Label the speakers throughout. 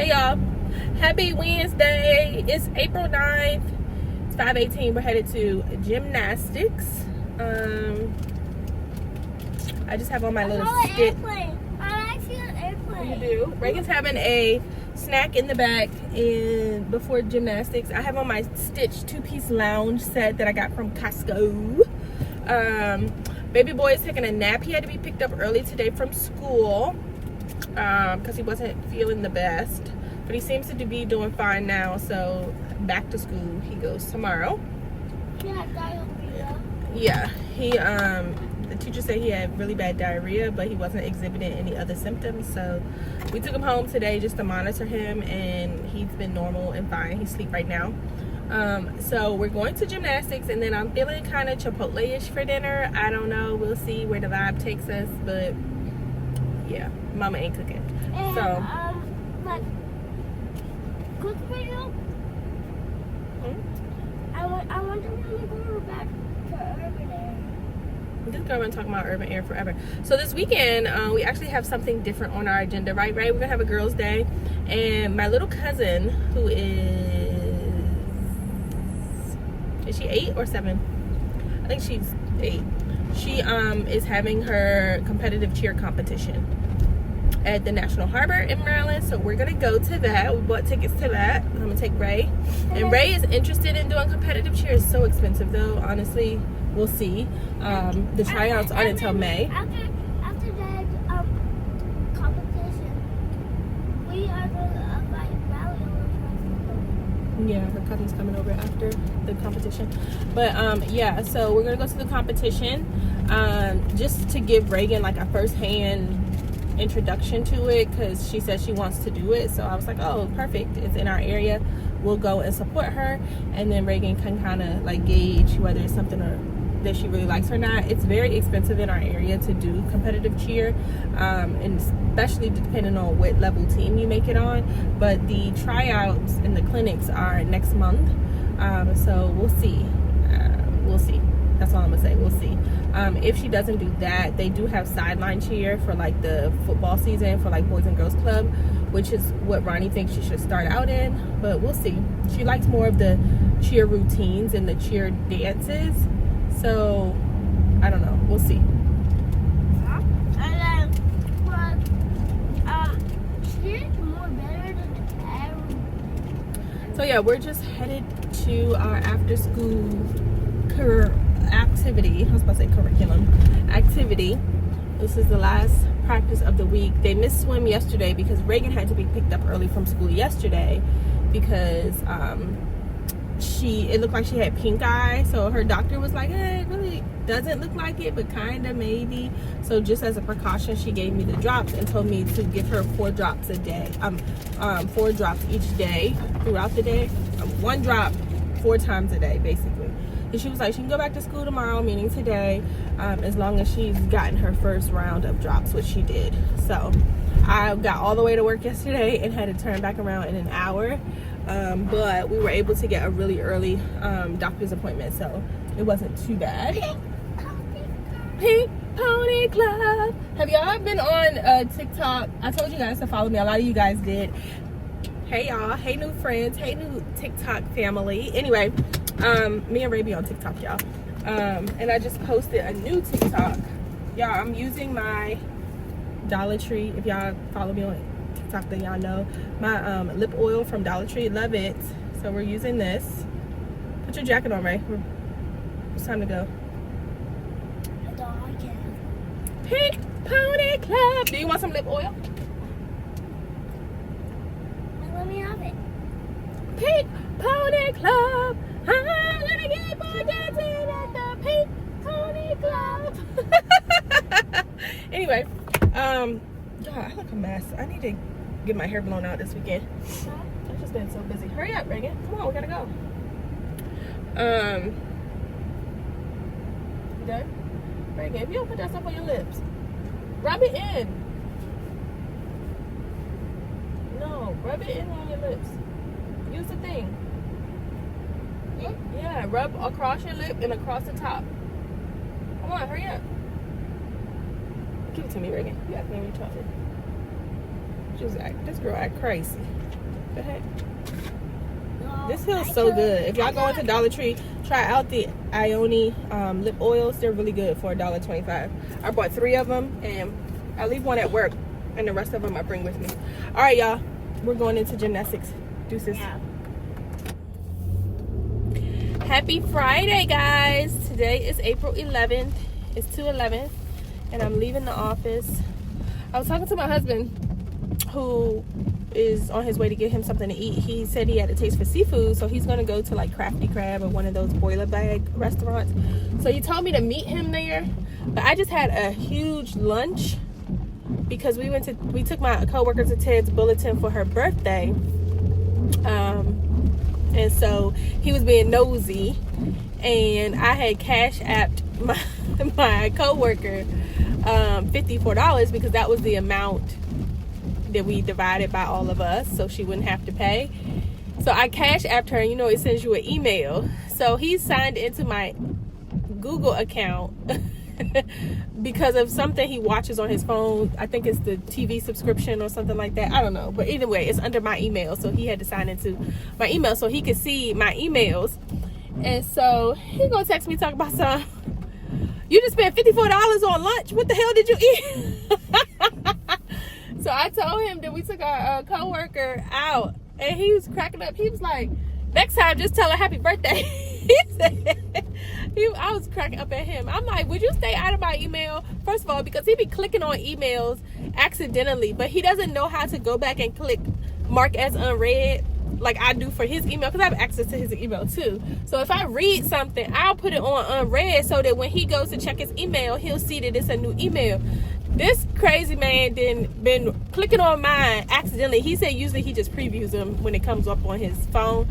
Speaker 1: Hey y'all, happy Wednesday. It's April 9th. It's 5:18. We're headed to gymnastics. I just have on my little skit.
Speaker 2: I see an airplane.
Speaker 1: You do? Reagan's having a snack in the back before gymnastics. I have on my Stitch two-piece lounge set that I got from Costco. Baby boy is taking a nap. He had to be picked up early today from school because he wasn't feeling the best, but he seems to be doing fine now. So back to school he goes tomorrow.
Speaker 2: Yeah, diarrhea.
Speaker 1: Yeah, the teacher said he had really bad diarrhea, but he wasn't exhibiting any other symptoms. So we took him home today just to monitor him, and he's been normal and fine. He's asleep right now. So we're going to gymnastics, and then I'm feeling kind of Chipotle-ish for dinner. I don't know. We'll see where the vibe takes us, but yeah, Mama ain't cooking.
Speaker 2: And,
Speaker 1: So
Speaker 2: like, quick video. I wonder when we go back to urban area.
Speaker 1: This girl been talking about urban air forever. So this weekend, we actually have something different on our agenda, right? We're gonna have a girls' day, and my little cousin, who is she 8 or 7? I think she's 8. She is having her competitive cheer competition at the National Harbor in Maryland. So we're gonna go to that. We bought tickets to that. I'm gonna take Ray, and Ray is interested in doing competitive cheer. It's so expensive though, honestly. We'll see. The tryouts aren't until May.
Speaker 2: After that competition, we are going to invite Valley over.
Speaker 1: Yeah, her cousin's coming over after the competition. But yeah, so we're gonna go to the competition just to give Reagan like a first-hand introduction to it, because she said she wants to do it. So I was like, oh, perfect, it's in our area, we'll go and support her, and then Reagan can kind of like gauge whether it's something that she really likes or not. It's very expensive in our area to do competitive cheer, and especially depending on what level team you make it on. But the tryouts and the clinics are next month, so we'll see. That's all I'm gonna say. We'll see. If she doesn't do that, they do have sideline cheer for like the football season for like Boys and Girls Club, which is what Ronnie thinks she should start out in. But we'll see. She likes more of the cheer routines and the cheer dances. So I don't know. We'll see.
Speaker 2: And she's more better than the.
Speaker 1: So yeah, we're just headed to our after school activity. I was about to say curriculum activity. This is the last practice of the week. They missed swim yesterday because Reagan had to be picked up early from school yesterday because it looked like she had pink eye. So her doctor was like, it really doesn't look like it, but kind of maybe. So just as a precaution, she gave me the drops and told me to give her 4 drops a day. 4 drops each day throughout the day. 1 drop 4 times a day, basically. And she was like, she can go back to school tomorrow, meaning today, as long as she's gotten her first round of drops, which she did. So I got all the way to work yesterday and had to turn back around in an hour. But we were able to get a really early doctor's appointment, so it wasn't too bad. Pink Pony Club. Have y'all been on TikTok? I told you guys to follow me. A lot of you guys did. Hey y'all. Hey new friends. Hey new TikTok family. Anyway, me and Ray be on TikTok, y'all. And I just posted a new TikTok. Y'all, I'm using my Dollar Tree. If y'all follow me on TikTok, then y'all know my lip oil from Dollar Tree. Love it. So we're using this. Put your jacket on, Ray. It's time to go.
Speaker 2: I don't like it.
Speaker 1: Pink Pony Club. Do you want some lip oil?
Speaker 2: Let me have it.
Speaker 1: Pink Pony Club. I'm gonna get more dancing at the Pink Pony Club. Anyway, God, I look a mess. I need to get my hair blown out this weekend. I've just been so busy. Hurry up, Reagan. Come on, we gotta go. You done? Reagan, if you don't put that stuff on your lips, rub it in. No, rub it in on your lips. Use the thing. Yeah, rub across your lip and across the top. Come on, hurry up. Give it to me, Reagan. You got to give me chocolate. This girl act crazy. The heck?
Speaker 2: No,
Speaker 1: This feels
Speaker 2: I
Speaker 1: so
Speaker 2: could-
Speaker 1: good. If y'all
Speaker 2: I
Speaker 1: go into
Speaker 2: could-
Speaker 1: Dollar Tree, try out the Ioni lip oils. They're really good for $1.25. I bought 3 of them, and I leave one at work, and the rest of them I bring with me. All right, y'all. We're going into gymnastics. Deuces.
Speaker 2: Yeah.
Speaker 1: Happy Friday, guys. Today is April 11th. It's 2/11, and I'm leaving the office. I was talking to my husband, who is on his way to get him something to eat. He said he had a taste for seafood, so he's going to go to like Crafty Crab or one of those boiler bag restaurants. So he told me to meet him there, but I just had a huge lunch because we took my coworker to Ted's Bulletin for her birthday. And so he was being nosy, and I had cash apped my coworker $54 because that was the amount that we divided by all of us, so she wouldn't have to pay. So I cash apped her, and you know it sends you an email. So he signed into my Google account because of something he watches on his phone. I think it's the TV subscription or something like that. I don't know. But either way, it's under my email. So he had to sign into my email so he could see my emails. And so he gonna text me talking about something. You just spent $54 on lunch. What the hell did you eat? So I told him that we took our coworker out, and he was cracking up. He was like, next time, just tell her happy birthday. He said, I was cracking up at him. I'm like, would you stay out of my email? First of all, because he be clicking on emails accidentally, but he doesn't know how to go back and click mark as unread like I do for his email, because I have access to his email too. So if I read something, I'll put it on unread so that when he goes to check his email, he'll see that it's a new email. This crazy man been clicking on mine accidentally. He said usually he just previews them when it comes up on his phone,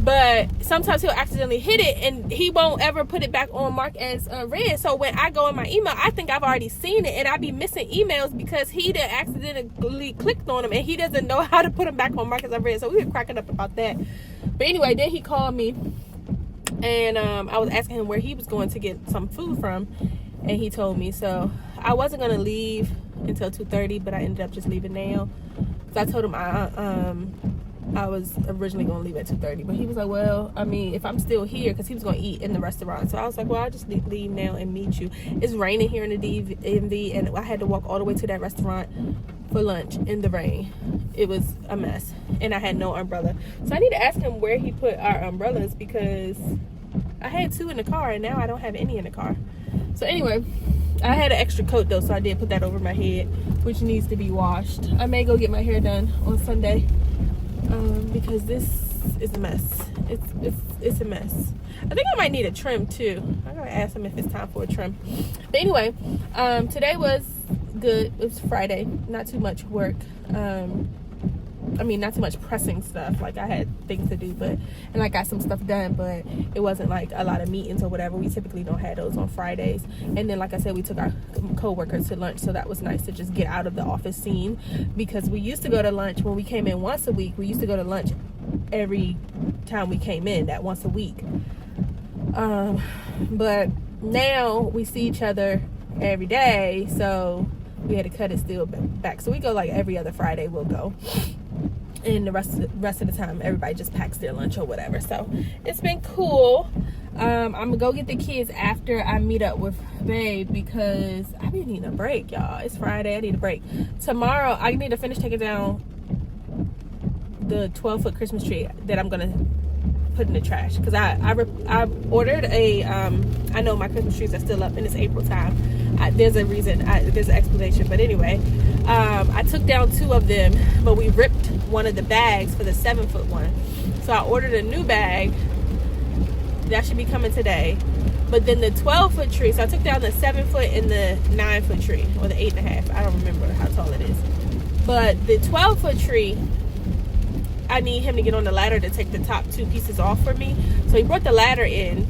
Speaker 1: but sometimes he'll accidentally hit it and he won't ever put it back on mark as read. So when I go in my email, I think I've already seen it, and I be missing emails because he done accidentally clicked on them, and he doesn't know how to put them back on mark as read. So we were cracking up about that. But anyway, then he called me, and I was asking him where he was going to get some food from, and he told me. So I wasn't gonna leave until 2:30, but I ended up just leaving now. So I told him I was originally going to leave at 2:30, but he was like, well, I mean, if I'm still here, because he was going to eat in the restaurant. So I was like, well, I'll just leave now and meet you. It's raining here in the DMV, and I had to walk all the way to that restaurant for lunch in the rain. It was a mess, and I had no umbrella. So I need to ask him where he put our umbrellas, because I had 2 in the car, and now I don't have any in the car. So anyway, I had an extra coat, though, so I did put that over my head, which needs to be washed. I may go get my hair done on Sunday. Because this is a mess. It's a mess. I think I might need a trim too. I gotta ask him if it's time for a trim. But anyway, today was good. It was Friday. Not too much work. I mean, not too much pressing stuff. Like, I had things to do, and I got some stuff done, but it wasn't like a lot of meetings or whatever. We typically don't have those on Fridays. And then, like I said, we took our co-workers to lunch, so that was nice to just get out of the office scene, because we used to go to lunch when we came in once a week. We used to go to lunch every time we came in, that once a week. But now we see each other every day, so we had to cut it still back. So we go like every other Friday, we'll go. And the rest of the time, everybody just packs their lunch or whatever. So it's been cool. I'm gonna go get the kids after I meet up with Babe, because I be needing a break, y'all. It's Friday. I need a break. Tomorrow, I need to finish taking down the 12-foot Christmas tree that I'm gonna put in the trash, because I ordered a I know my Christmas trees are still up, and it's April time. There's a reason, there's an explanation, but anyway, I took down 2 of them, but we ripped one of the bags for the 7-foot one, so I ordered a new bag that should be coming today. But then the 12-foot tree, so I took down the 7-foot and the 9-foot tree, or the 8.5, I don't remember how tall it is, but the 12-foot tree, I need him to get on the ladder to take the top 2 pieces off for me. So he brought the ladder in,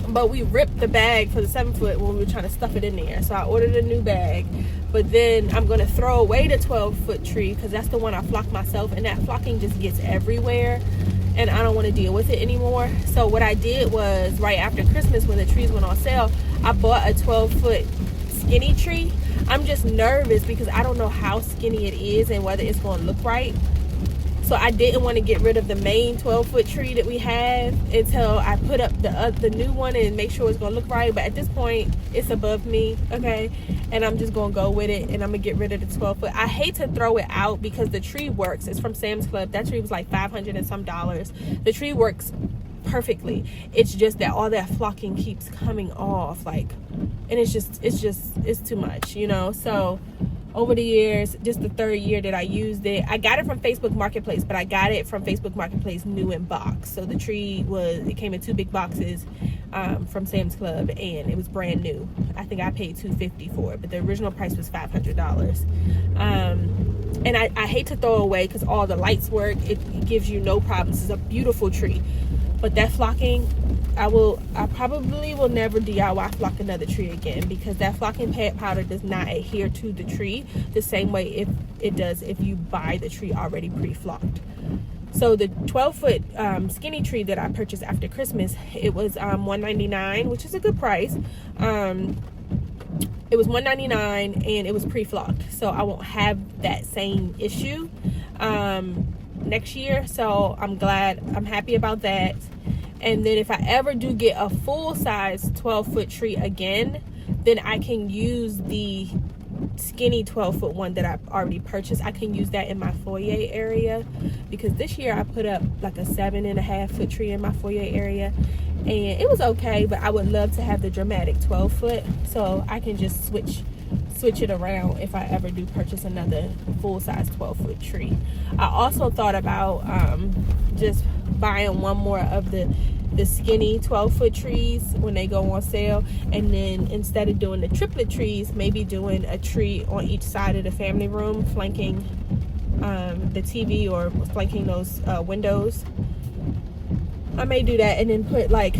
Speaker 1: but we ripped the bag for the 7-foot when we were trying to stuff it in there. So I ordered a new bag, but then I'm going to throw away the 12-foot tree, because that's the one I flocked myself, and that flocking just gets everywhere, and I don't want to deal with it anymore. So what I did was, right after Christmas, when the trees went on sale, I bought a 12-foot skinny tree. I'm just nervous because I don't know how skinny it is and whether it's going to look right. So I didn't want to get rid of the main 12-foot tree that we have until I put up the new one and make sure it's gonna look right. But at this point, it's above me, okay? And I'm just gonna go with it, and I'm gonna get rid of the 12-foot. I hate to throw it out because the tree works. It's from Sam's Club. That tree was like $500 and some. The tree works perfectly. It's just that all that flocking keeps coming off, like, and it's too much, you know. So over the years, just the third year that I used it, I got it from Facebook Marketplace, but I got it from Facebook Marketplace new in box. So the tree it came in 2 big boxes from Sam's Club, and it was brand new. I think I paid $250 for it, but the original price was $500. And I hate to throw away because all the lights work. It gives you no problems. It's a beautiful tree. But that flocking, I probably will never DIY flock another tree again, because that flocking powder does not adhere to the tree the same way it does if you buy the tree already pre-flocked. So the 12-foot skinny tree that I purchased after Christmas, it was $199, which is a good price. It was $199 and it was pre-flocked, so I won't have that same issue next year. So I'm happy about that. And then if I ever do get a full-size 12-foot tree again, then I can use the skinny 12-foot one that I've already purchased. I can use that in my foyer area, because this year I put up like a 7.5-foot tree in my foyer area, and it was okay, but I would love to have the dramatic 12-foot, so I can just switch it around if I ever do purchase another full-size 12-foot tree. I also thought about just buying one more of the skinny 12-foot trees when they go on sale, and then instead of doing the triplet trees, maybe doing a tree on each side of the family room, flanking the TV or flanking those windows. I may do that, and then put like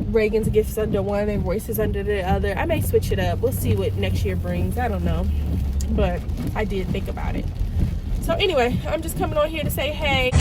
Speaker 1: Reagan's gifts under one and Royce's under the other. I may switch it up. We'll see what next year brings. I don't know, but I did think about it. So anyway, I'm just coming on here to say hey.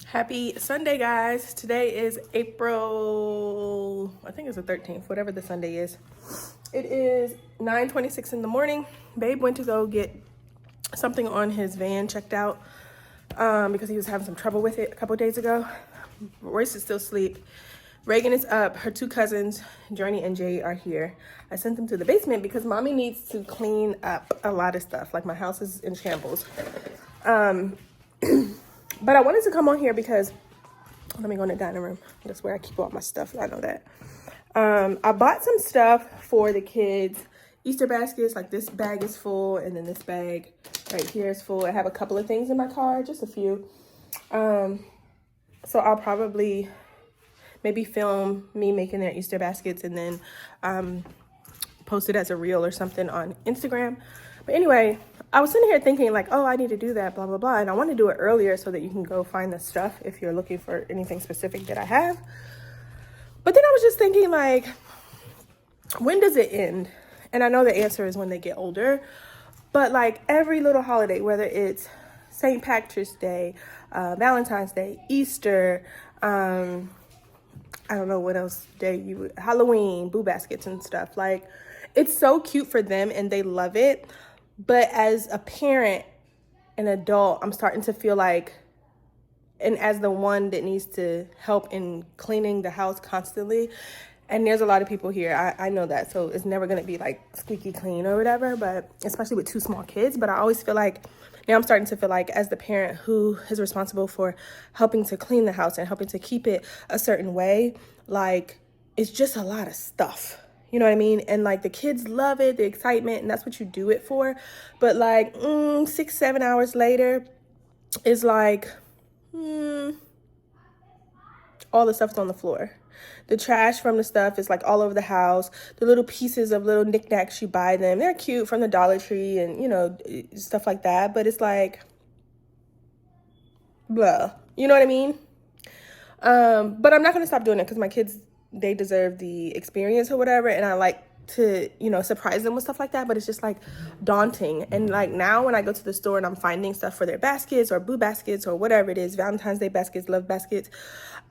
Speaker 1: Happy Sunday, guys. Today is April, I think it's the 13th, whatever the Sunday is. It is 9:26 in the morning. Babe went to go get something on his van checked out because he was having some trouble with it a couple days ago. Royce is still asleep. Reagan is up. Her 2 cousins, Journey and Jay, are here. I sent them to the basement because mommy needs to clean up a lot of stuff. Like, my house is in shambles. But I wanted to come on here because, let me go in the dining room. That's where I keep all my stuff. I know that. I bought some stuff for the kids. Easter baskets, like this bag is full, and then this bag right here is full. I have a couple of things in my car, just a few. So I'll probably maybe film me making their Easter baskets and then post it as a reel or something on Instagram. But anyway, I was sitting here thinking like, oh, I need to do that, blah, blah, blah. And I want to do it earlier so that you can go find the stuff if you're looking for anything specific that I have. But then I was just thinking like, when does it end? And I know the answer is when they get older. But like every little holiday, whether it's St. Patrick's Day, Valentine's Day, Easter, I don't know what else day Halloween, boo baskets and stuff. Like, it's so cute for them and they love it. But as a parent, an adult, I'm starting to feel like, and as the one that needs to help in cleaning the house constantly, and there's a lot of people here, I know that, so it's never going to be like squeaky clean or whatever, but especially with 2 small kids. But I always feel like, now I'm starting to feel like, as the parent who is responsible for helping to clean the house and helping to keep it a certain way, like, it's just a lot of stuff. You know what I mean? And like the kids love it, the excitement, and that's what you do it for. But like 6-7 hours later, it's like all the stuff's on the floor. The trash from the stuff is like all over the house. The little pieces of little knickknacks, you buy them, they're cute, from the Dollar Tree and, you know, stuff like that. But it's like, blah. You know what I mean? But I'm not going to stop doing it because my kids, they deserve the experience or whatever. And I like to, you know, surprise them with stuff like that. But it's just like daunting. And like now when I go to the store and I'm finding stuff for their baskets or boo baskets or whatever it is, Valentine's Day baskets, love baskets,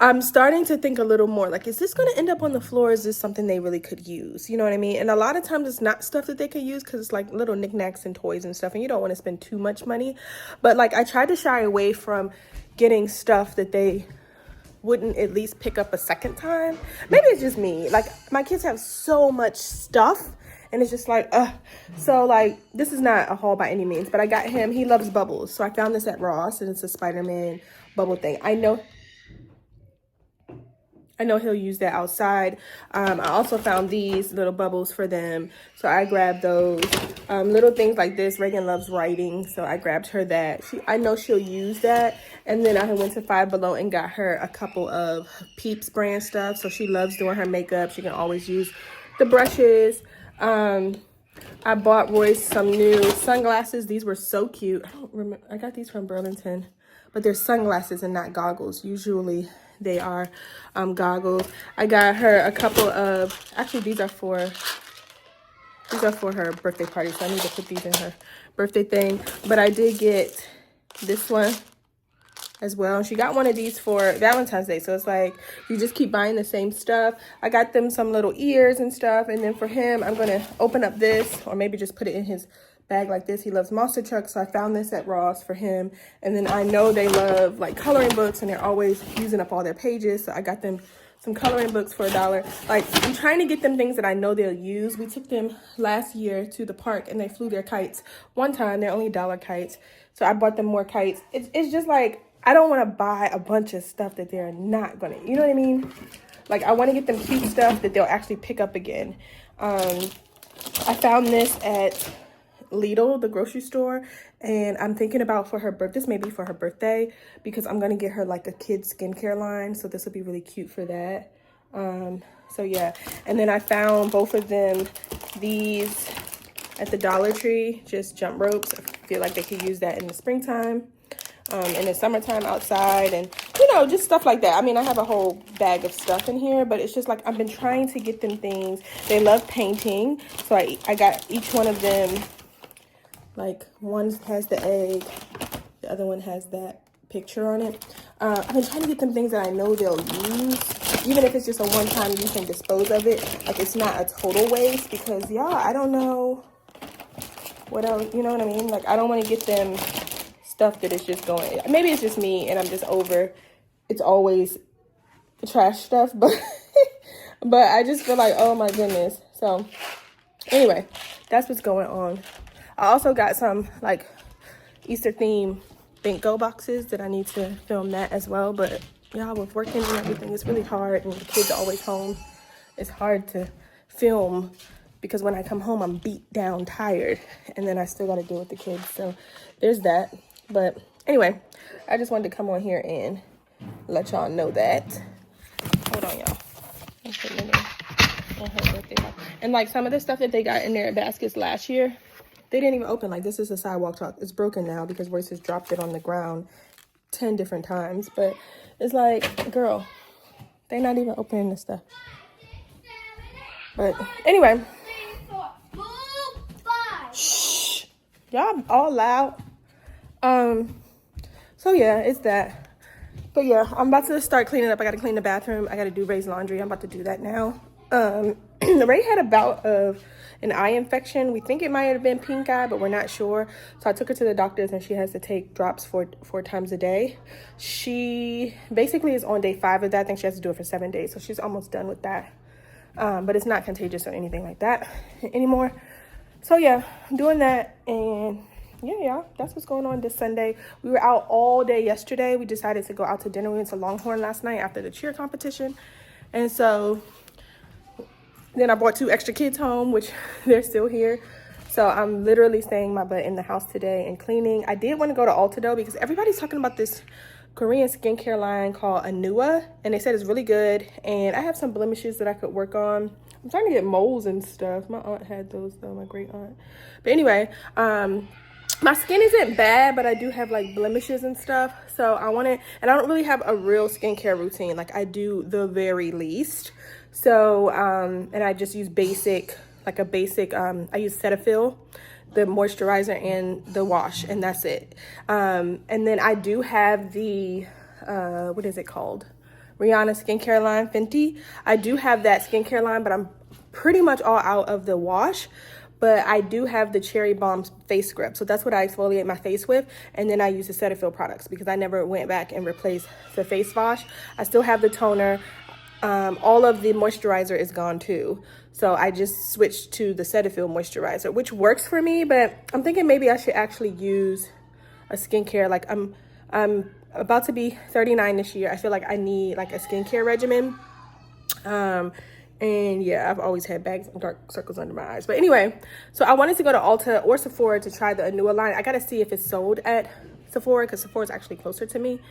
Speaker 1: I'm starting to think a little more like, is this going to end up on the floor? Is this something they really could use? You know what I mean? And a lot of times it's not stuff that they could use because it's like little knickknacks and toys and stuff. And you don't want to spend too much money. But like I tried to shy away from getting stuff that they wouldn't at least pick up a second time. Maybe it's just me. Like my kids have so much stuff and it's just like, so like this is not a haul by any means, but I got him, he loves bubbles. So I found this at Ross and it's a Spider-Man bubble thing. I know he'll use that outside. I also found these little bubbles for them. So I grabbed those. Little things like this. Reagan loves writing. So I grabbed her that. I know she'll use that. And then I went to Five Below and got her a couple of Peeps brand stuff. So she loves doing her makeup. She can always use the brushes. I bought Royce some new sunglasses. These were so cute. I don't remember. I got these from Burlington. But they're sunglasses and not goggles. Usually they are goggles. I got her a couple of, actually these are for her birthday party, so I need to put these in her birthday thing. But I did get this one as well. She got one of these for Valentine's Day, so it's like you just keep buying the same stuff. I got them some little ears and stuff, and then for him I'm gonna open up this, or maybe just put it in his bag like this. He loves monster trucks, so I found this at Ross for him. And then I know they love like coloring books and they're always using up all their pages, so I got them some coloring books for $1. Like I'm trying to get them things that I know they'll use. We took them last year to the park and they flew their kites one time. They're only $1 kites, so I bought them more kites. It's just like I don't want to buy a bunch of stuff that they're not gonna, you know what I mean? Like I want to get them cute stuff that they'll actually pick up again. I found this at Lidl, the grocery store, and I'm thinking about for her birthday, this may be for her birthday, because I'm gonna get her like a kid's skincare line, so this would be really cute for that. So yeah, and then I found both of them these at the Dollar Tree, just jump ropes. I feel like they could use that in the springtime, in the summertime outside, and you know, just stuff like that. I mean, I have a whole bag of stuff in here, but it's just like I've been trying to get them things. They love painting, so I got each one of them. Like one has the egg, the other one has that picture on it. I've been trying to get them things that I know they'll use, even if it's just a one-time use and dispose of it. Like it's not a total waste, because y'all, I don't know what else, you know what I mean? Like I don't want to get them stuff that is just going, maybe it's just me and I'm just over, it's always trash stuff, but but I just feel like, oh my goodness. So anyway, that's what's going on. I also got some like Easter theme Bingo boxes that I need to film that as well. But y'all, with working and everything, it's really hard, and the kids are always home. It's hard to film because when I come home, I'm beat down, tired, and then I still got to deal with the kids. So there's that. But anyway, I just wanted to come on here and let y'all know that. Hold on, y'all. I'm putting it in on her birthday. And like some of the stuff that they got in their baskets last year, they didn't even open. Like this is a sidewalk chalk. It's broken now because Royce has dropped it on the ground 10 different times. But it's like, girl, they're not even opening this stuff. But anyway. Shh. Y'all all loud. So yeah, it's that. But yeah, I'm about to start cleaning up. I got to clean the bathroom. I got to do Ray's laundry. I'm about to do that now. Ray had a bout of an eye infection. We think it might have been pink eye, but we're not sure. So I took her to the doctor's and she has to take drops four times a day. She basically is on day 5 of that. I think she has to do it for 7 days. So she's almost done with that. But it's not contagious or anything like that anymore. So yeah, I'm doing that. And yeah, that's what's going on this Sunday. We were out all day yesterday. We decided to go out to dinner. We went to Longhorn last night after the cheer competition. And so then I brought 2 extra kids home, which they're still here. So I'm literally staying my butt in the house today and cleaning. I did want to go to Ulta though, because everybody's talking about this Korean skincare line called Anua, and they said it's really good. And I have some blemishes that I could work on. I'm trying to get moles and stuff. My aunt had those though, my great aunt. But anyway, my skin isn't bad, but I do have like blemishes and stuff. So I want to, and I don't really have a real skincare routine. Like I do the very least. So, and I just use basic, I use Cetaphil, the moisturizer and the wash, and that's it. And then I do have the, what is it called? Rihanna skincare line, Fenty. I do have that skincare line, but I'm pretty much all out of the wash. But I do have the Cherry Balm face scrub. So that's what I exfoliate my face with. And then I use the Cetaphil products because I never went back and replaced the face wash. I still have the toner. All of the moisturizer is gone too. So I just switched to the Cetaphil moisturizer, which works for me, but I'm thinking maybe I should actually use a skincare. Like I'm about to be 39 this year. I feel like I need like a skincare regimen. And yeah, I've always had bags and dark circles under my eyes. But anyway, so I wanted to go to Ulta or Sephora to try the Anua line. I got to see if it's sold at Sephora because Sephora is actually closer to me.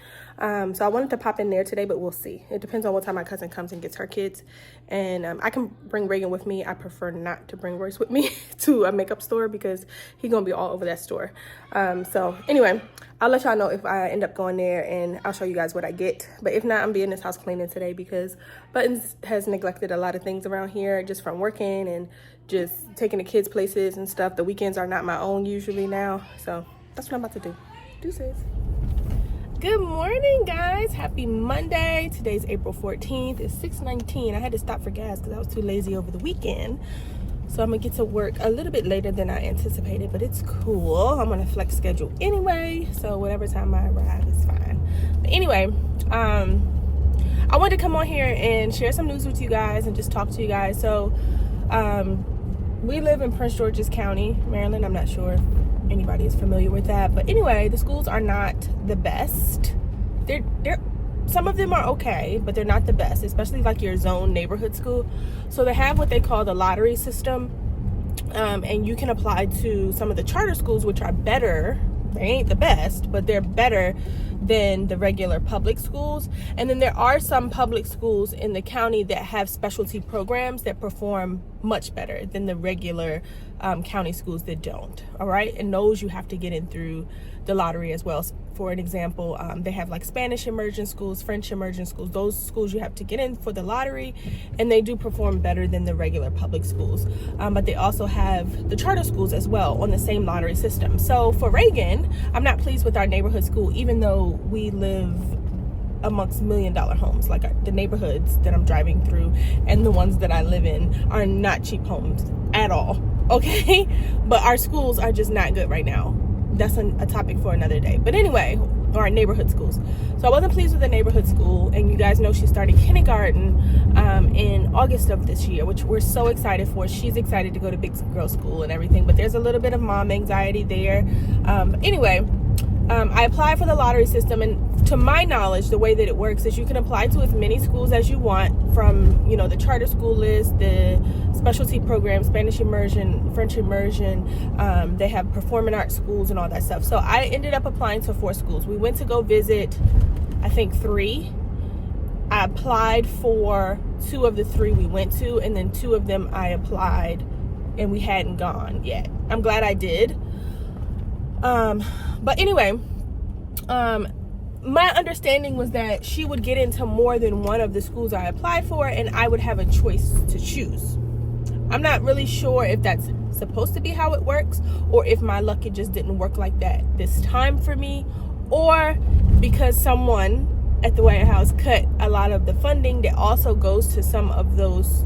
Speaker 1: So I wanted to pop in there today, but we'll see. It depends on what time my cousin comes and gets her kids. And I can bring Reagan with me. I prefer not to bring Royce with me to a makeup store because he's going to be all over that store. So anyway, I'll let y'all know if I end up going there and I'll show you guys what I get. But if not, I'm being in this house cleaning today because Buttons has neglected a lot of things around here just from working and just taking the kids places and stuff. The weekends are not my own usually now. So that's what I'm about to do. Deuces. Good morning, guys. Happy Monday. Today's April 14th. It's 6:19. I had to stop for gas because I was too lazy over the weekend. So I'm going to get to work a little bit later than I anticipated, but it's cool. I'm on a flex schedule anyway, so whatever time I arrive is fine. But anyway, I wanted to come on here and share some news with you guys and just talk to you guys. So we live in Prince George's County, Maryland. I'm not sure if anybody is familiar with that, but anyway, the schools are not the best. They're some of them are okay, but they're not the best, especially like your zone neighborhood school. So they have what they call the lottery system, and you can apply to some of the charter schools, which are better. They ain't the best, but they're better than the regular public schools. And then there are some public schools in the county that have specialty programs that perform much better than the regular county schools that don't. All right, and those you have to get in through the lottery as well. For an example, they have like Spanish immersion schools, French immersion schools. Those schools you have to get in for the lottery, and they do perform better than the regular public schools. But they also have the charter schools as well on the same lottery system. So for Reagan, I'm not pleased with our neighborhood school, even though we live amongst $1 million homes. Like the neighborhoods that I'm driving through and the ones that I live in are not cheap homes at all. Okay, but our schools are just not good right now. That's a topic for another day. But anyway, our neighborhood schools. So I wasn't pleased with the neighborhood school, and you guys know she started kindergarten in August of this year, which we're so excited for. She's excited to go to big girl school and everything, but there's a little bit of mom anxiety there. Anyway, I applied for the lottery system, and to my knowledge, the way that it works is you can apply to as many schools as you want from, you know, the charter school list, the specialty program, Spanish immersion, French immersion. They have performing arts schools and all that stuff. So I ended up applying to 4 schools. We went to go visit, I think 3. I applied for 2 of the 3 we went to, and then 2 of them I applied and we hadn't gone yet. I'm glad I did. But anyway, my understanding was that she would get into more than one of the schools I applied for, and I would have a choice to choose. I'm not really sure if that's supposed to be how it works, or if my luck, it just didn't work like that this time for me, or because someone at the White House cut a lot of the funding that also goes to some of those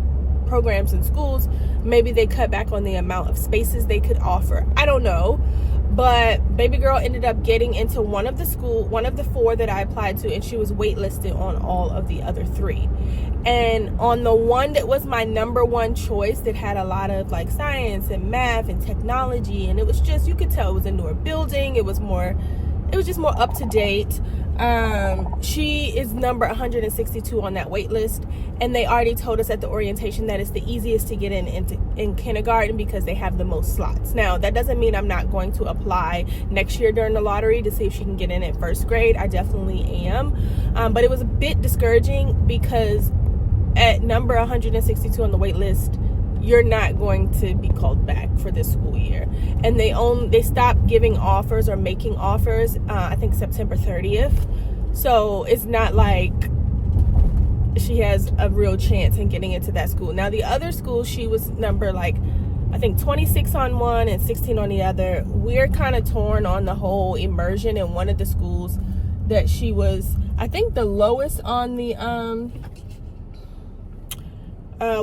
Speaker 1: programs in schools, maybe they cut back on the amount of spaces they could offer. I don't know. But baby girl ended up getting into one of the 4 that I applied to, and she was waitlisted on all of the other 3. And on the one that was my number 1 choice, that had a lot of like science and math and technology, and it was just, you could tell it was a newer building, it was just more up to date. She is number 162 on that wait list, and they already told us at the orientation that it's the easiest to get in kindergarten because they have the most slots. Now, that doesn't mean I'm not going to apply next year during the lottery to see if she can get in at 1st grade. I definitely am. But it was a bit discouraging because at number 162 on the wait list, you're not going to be called back for this school year. And they stopped giving offers or making offers, I think September 30th. So it's not like she has a real chance in getting into that school. Now, the other school, she was number like, I think 26 on one and 16 on the other. We're kind of torn on the whole immersion in one of the schools that she was, I think, the lowest on the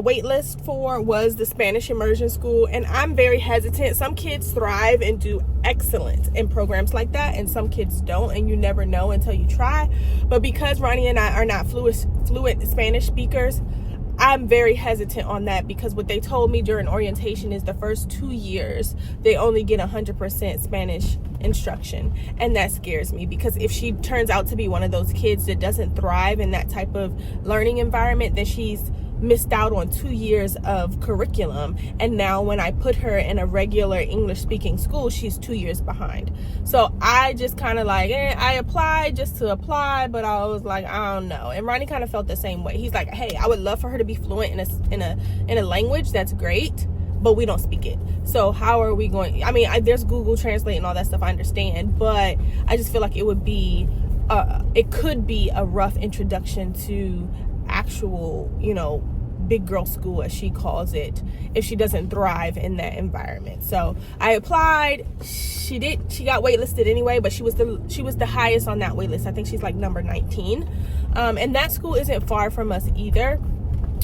Speaker 1: wait list for was the Spanish immersion school, and I'm very hesitant. Some kids thrive and do excellent in programs like that, and some kids don't, and you never know until you try. But because Ronnie and I are not fluent Spanish speakers, I'm very hesitant on that, because what they told me during orientation is the first 2 years they only get 100% Spanish instruction, and that scares me, because if she turns out to be one of those kids that doesn't thrive in that type of learning environment, then she's missed out on 2 years of curriculum, and now when I put her in a regular English speaking school, she's 2 years behind. So I just kind of like, I applied just to apply, but I was like, I don't know. And Ronnie kind of felt the same way. He's like, hey, I would love for her to be fluent in a language. That's great, but we don't speak it. So how are we going? I mean, there's Google Translate and all that stuff, I understand, but I just feel like it would be it could be a rough introduction to actual, big girl school, as she calls it, if she doesn't thrive in that environment. So I applied. She got waitlisted anyway, but she was the highest on that wait list. I think she's like number 19. And that school isn't far from us either.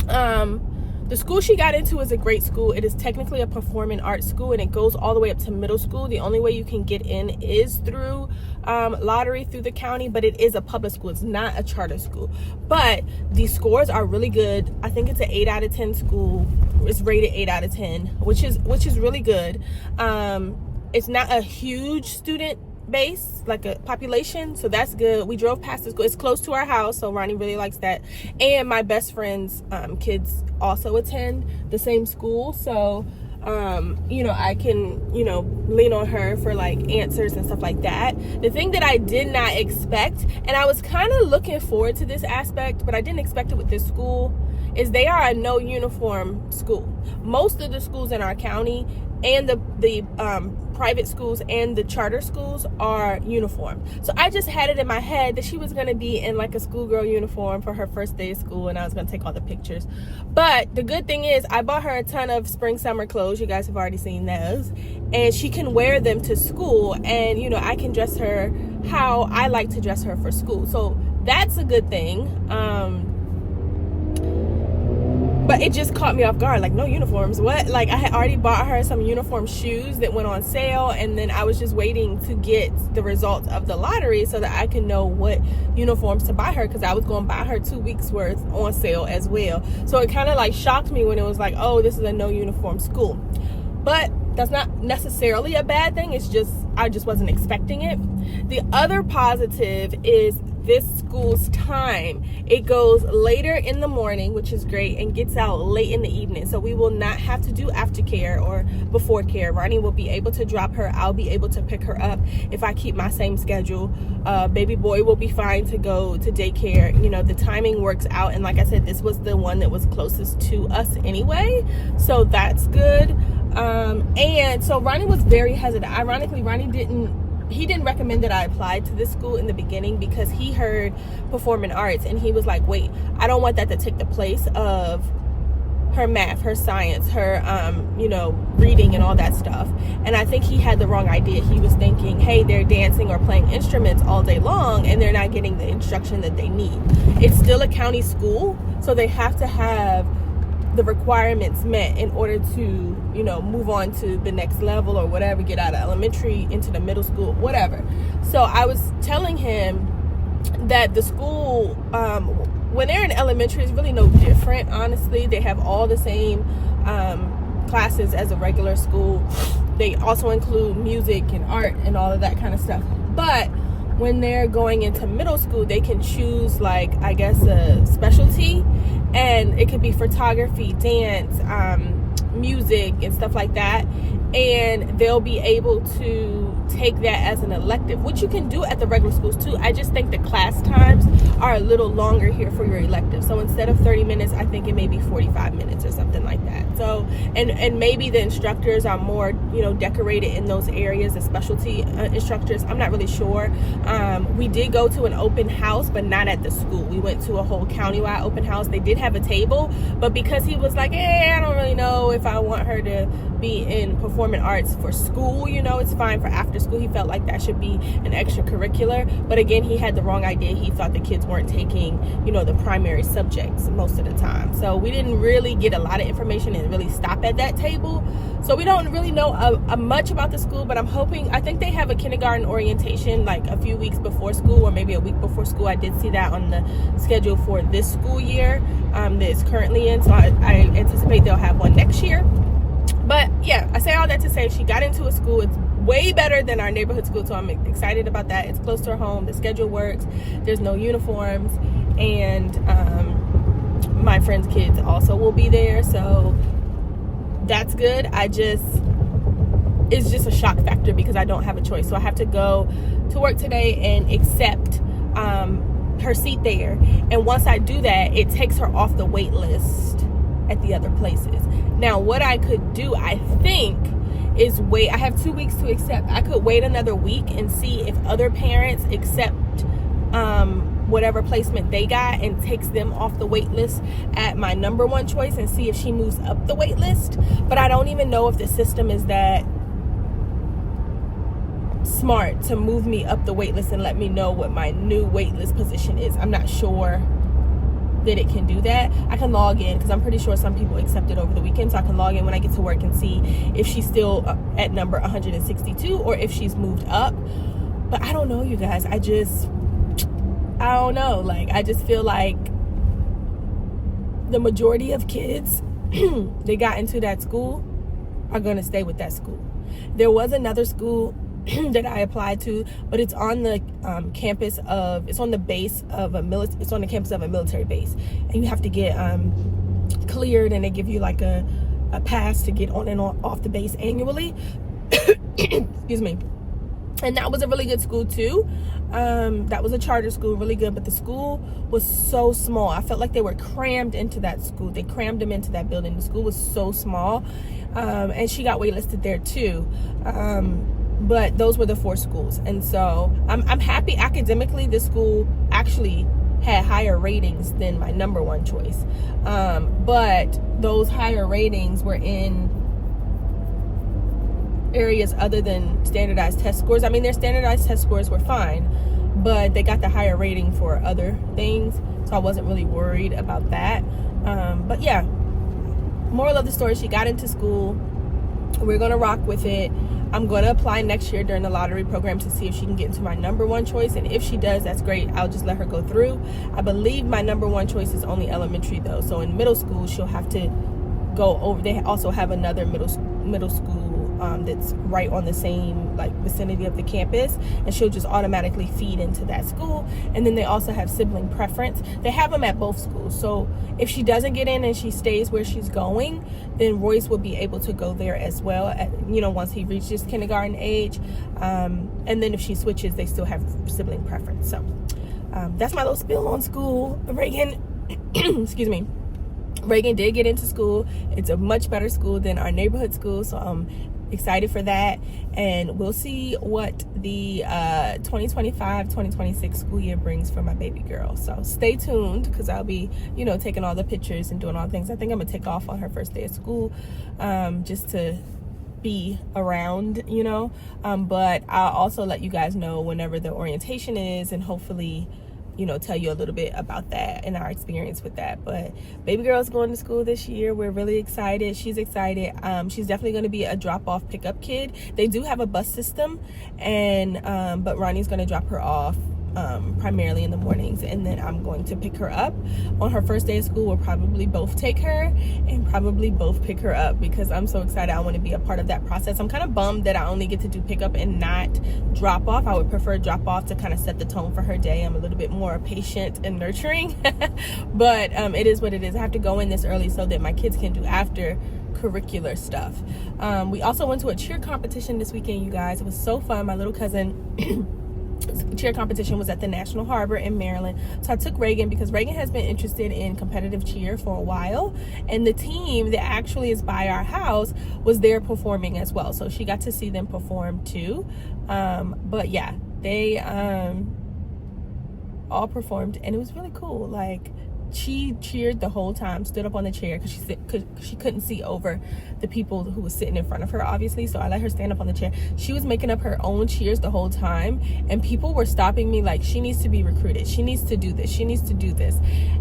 Speaker 1: The school she got into is a great school. It is technically a performing arts school, and it goes all the way up to middle school. The only way you can get in is through lottery through the county, but it is a public school. It's not a charter school. But the scores are really good. I think it's an 8 out of 10 school. It's rated 8 out of 10, which is really good. It's not a huge student base, like a population, so that's good. We drove past the school. It's close to our house, so Ronnie really likes that. And my best friend's kids also attend the same school, so I can lean on her for like answers and stuff like that. The thing that I did not expect, and I was kind of looking forward to this aspect, but I didn't expect it with this school, is they are a no uniform school. Most of the schools in our county and the private schools and the charter schools are uniform. So I just had it in my head that she was going to be in like a schoolgirl uniform for her first day of school, and I was going to take all the pictures. But the good thing is I bought her a ton of spring summer clothes. You guys have already seen those, and she can wear them to school, and I can dress her how I like to dress her for school. So that's a good thing. But it just caught me off guard, like, no uniforms, what? Like, I had already bought her some uniform shoes that went on sale, and then I was just waiting to get the results of the lottery so that I could know what uniforms to buy her, because I was going to buy her 2 weeks worth on sale as well. So it kind of like shocked me when it was like, oh, this is a no uniform school. But that's not necessarily a bad thing. It's just, I just wasn't expecting it. The other positive is this school's time. It goes later in the morning, which is great, and gets out late in the evening. So we will not have to do aftercare or before care. Ronnie will be able to drop her. I'll be able to pick her up if I keep my same schedule. Baby boy will be fine to go to daycare. The timing works out. And like I said, this was the one that was closest to us anyway. So that's good. And so Ronnie was very hesitant. Ironically, Ronnie didn't recommend that I applied to this school in the beginning, because he heard performing arts and he was like, wait, I don't want that to take the place of her math, her science, her reading and all that stuff. And I think he had the wrong idea. He was thinking, hey, they're dancing or playing instruments all day long and they're not getting the instruction that they need. It's still a county school, so they have to have the requirements met in order to, you know, move on to the next level or whatever, get out of elementary into the middle school, whatever. So I was telling him that the school, when they're in elementary, is really no different, honestly. They have all the same classes as a regular school. They also include music and art and all of that kind of stuff. But when they're going into middle school, they can choose, like, I guess, a specialty, and it could be photography, dance, music, and stuff like that. And they'll be able to take that as an elective, which you can do at the regular schools too. I just think the class times are a little longer here for your elective. So instead of 30 minutes, I think it may be 45 minutes or something like that. So, and maybe the instructors are more, you know, decorated in those areas, the specialty instructors. I'm not really sure. We did go to an open house, but not at the school. We went to a whole countywide open house. They did have a table, but because he was like, I don't really know if I want her to be in performing arts for school, you know, it's fine for after school. He felt like that should be an extracurricular, but again, he had the wrong idea. He thought the kids weren't taking, you know, the primary subjects most of the time. So we didn't really get a lot of information and really stop at that table. So we don't really know much about the school, but I'm hoping, I think they have a kindergarten orientation like a few weeks before school, or maybe a week before school. I did see that on the schedule for this school year that it's currently in. So I anticipate they'll have one next year. But yeah, I say all that to say she got into a school. It's way better than our neighborhood school, so I'm excited about that. It's close to her home. The schedule works. There's no uniforms, and my friend's kids also will be there, so that's good. It's just a shock factor because I don't have a choice. So I have to go to work today and accept her seat there. And once I do that, it takes her off the wait list at the other places. Now, what I could do, I think, is wait. I have 2 weeks to accept. I could wait another week and see if other parents accept whatever placement they got and takes them off the wait list at my number one choice, and see if she moves up the wait list. But I don't even know if the system is that smart to move me up the wait list and let me know what my new wait list position is. I'm not sure that it can do that. I can log in because I'm pretty sure some people accepted over the weekend, so I can log in when I get to work and see if she's still at number 162 or if she's moved up. But I don't know, you guys. I don't know. Like, I just feel like the majority of kids they got into that school are going to stay with that school. There was another school that I applied to, but it's on the campus of, it's on the base of it's on the campus of a military base, and you have to get cleared, and they give you like a pass to get on and off the base annually. Excuse me. And that was a really good school too. That was a charter school, really good, but the school was so small. I felt like they were crammed into that school. They crammed them into that building. The school was so small, and she got waitlisted there too. But those were the 4 schools, and so I'm happy academically. This school actually had higher ratings than my number one choice, but those higher ratings were in areas other than standardized test scores. I mean, their standardized test scores were fine, but they got the higher rating for other things, so I wasn't really worried about that. But yeah, moral of the story, she got into school. We're gonna rock with it. I'm going to apply next year during the lottery program to see if she can get into my number one choice. And if she does, that's great. I'll just let her go through. I believe my number one choice is only elementary though. So in middle school, she'll have to go over. They also have another middle school that's right on the same like vicinity of the campus, and she'll just automatically feed into that school. And then they also have sibling preference. They have them at both schools. So if she doesn't get in and she stays where she's going, then Royce will be able to go there as well once he reaches kindergarten age. And then if she switches, they still have sibling preference. So that's my little spill on school. Reagan excuse me, Reagan did get into school. It's a much better school than our neighborhood school, so I'm excited for that. And we'll see what the 2025-2026 school year brings for my baby girl. So stay tuned, because I'll be taking all the pictures and doing all the things. I think I'm gonna take off on her first day of school, just to be around, but I'll also let you guys know whenever the orientation is, and hopefully you know, tell you a little bit about that and our experience with that. But baby girl's going to school this year. We're really excited. She's excited. She's definitely going to be a drop-off pickup kid. They do have a bus system, and but Ronnie's going to drop her off primarily in the mornings, and then I'm going to pick her up on her first day of school. We'll probably both take her and probably both pick her up, because I'm so excited. I want to be a part of that process. I'm kind of bummed that I only get to do pickup and not drop off. I would prefer drop off to kind of set the tone for her day. I'm a little bit more patient and nurturing but it is what it is. I have to go in this early so that my kids can do after curricular stuff. We also went to a cheer competition this weekend, you guys. It was so fun. My little cousin cheer competition was at the National Harbor in Maryland. So I took Reagan because Reagan has been interested in competitive cheer for a while, and the team that actually is by our house was there performing as well. So she got to see them perform too. But yeah, they all performed, and it was really cool. Like, she cheered the whole time, stood up on the chair because she couldn't see over the people who was sitting in front of her, obviously. So I let her stand up on the chair. She was making up her own cheers the whole time, and people were stopping me like, she needs to be recruited, she needs to do this, she needs to do this,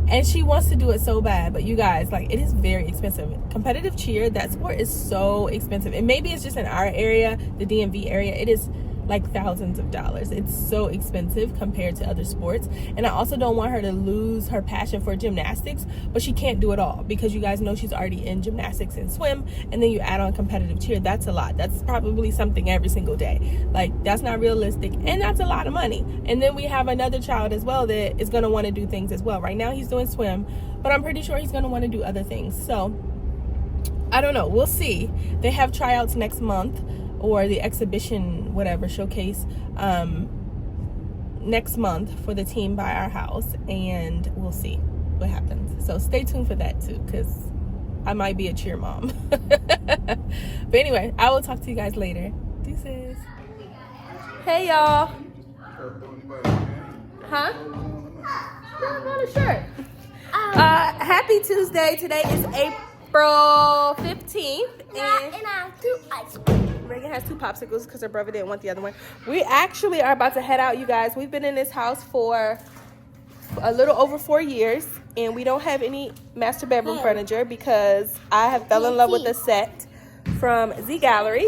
Speaker 1: and she wants to do it so bad. But you guys, like, it is very expensive. Competitive cheer, that sport is so expensive, and maybe it's just in our area, the DMV area, it is like thousands of dollars. It's so expensive compared to other sports. And I also don't want her to lose her passion for gymnastics, but she can't do it all, because you guys know she's already in gymnastics and swim, and then you add on competitive cheer. That's a lot. That's probably something every single day. Like, that's not realistic, and that's a lot of money. And then we have another child as well that is going to want to do things as well. Right now he's doing swim, but I'm pretty sure he's going to want to do other things. So I don't know, we'll see. They have tryouts next month, or the exhibition, whatever, showcase next month for the team by our house, and we'll see what happens. So stay tuned for that too, because I might be a cheer mom. But anyway, I will talk to you guys later. Deuces. Hey y'all. Huh? No, not a shirt. Happy Tuesday. Today is April 15th. And
Speaker 2: I have 2 ice cream.
Speaker 1: Reagan has 2 popsicles because her brother didn't want the other one. We actually are about to head out, you guys. We've been in this house for a little over 4 years, and we don't have any master bedroom furniture because I have fell in love with the set from Z Gallery.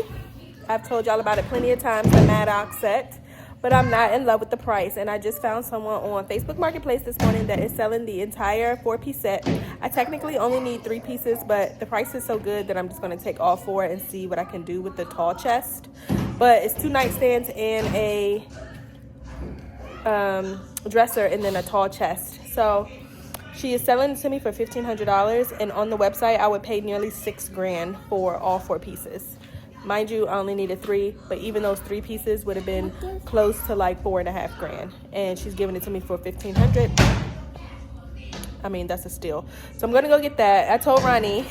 Speaker 1: I've told y'all about it plenty of times, the Maddox set, but I'm not in love with the price. And I just found someone on Facebook Marketplace this morning that is selling the entire 4-piece set. I technically only need 3 pieces, but the price is so good that I'm just going to take all 4 and see what I can do with the tall chest. But it's 2 nightstands and a dresser, and then a tall chest. So she is selling it to me for $1,500, and on the website I would pay nearly $6,000 for all 4 pieces. Mind you, I only needed 3, but even those 3 pieces would have been close to like $4,500, and she's giving it to me for $1,500. I mean, that's a steal. So I'm gonna go get that. I told Ronnie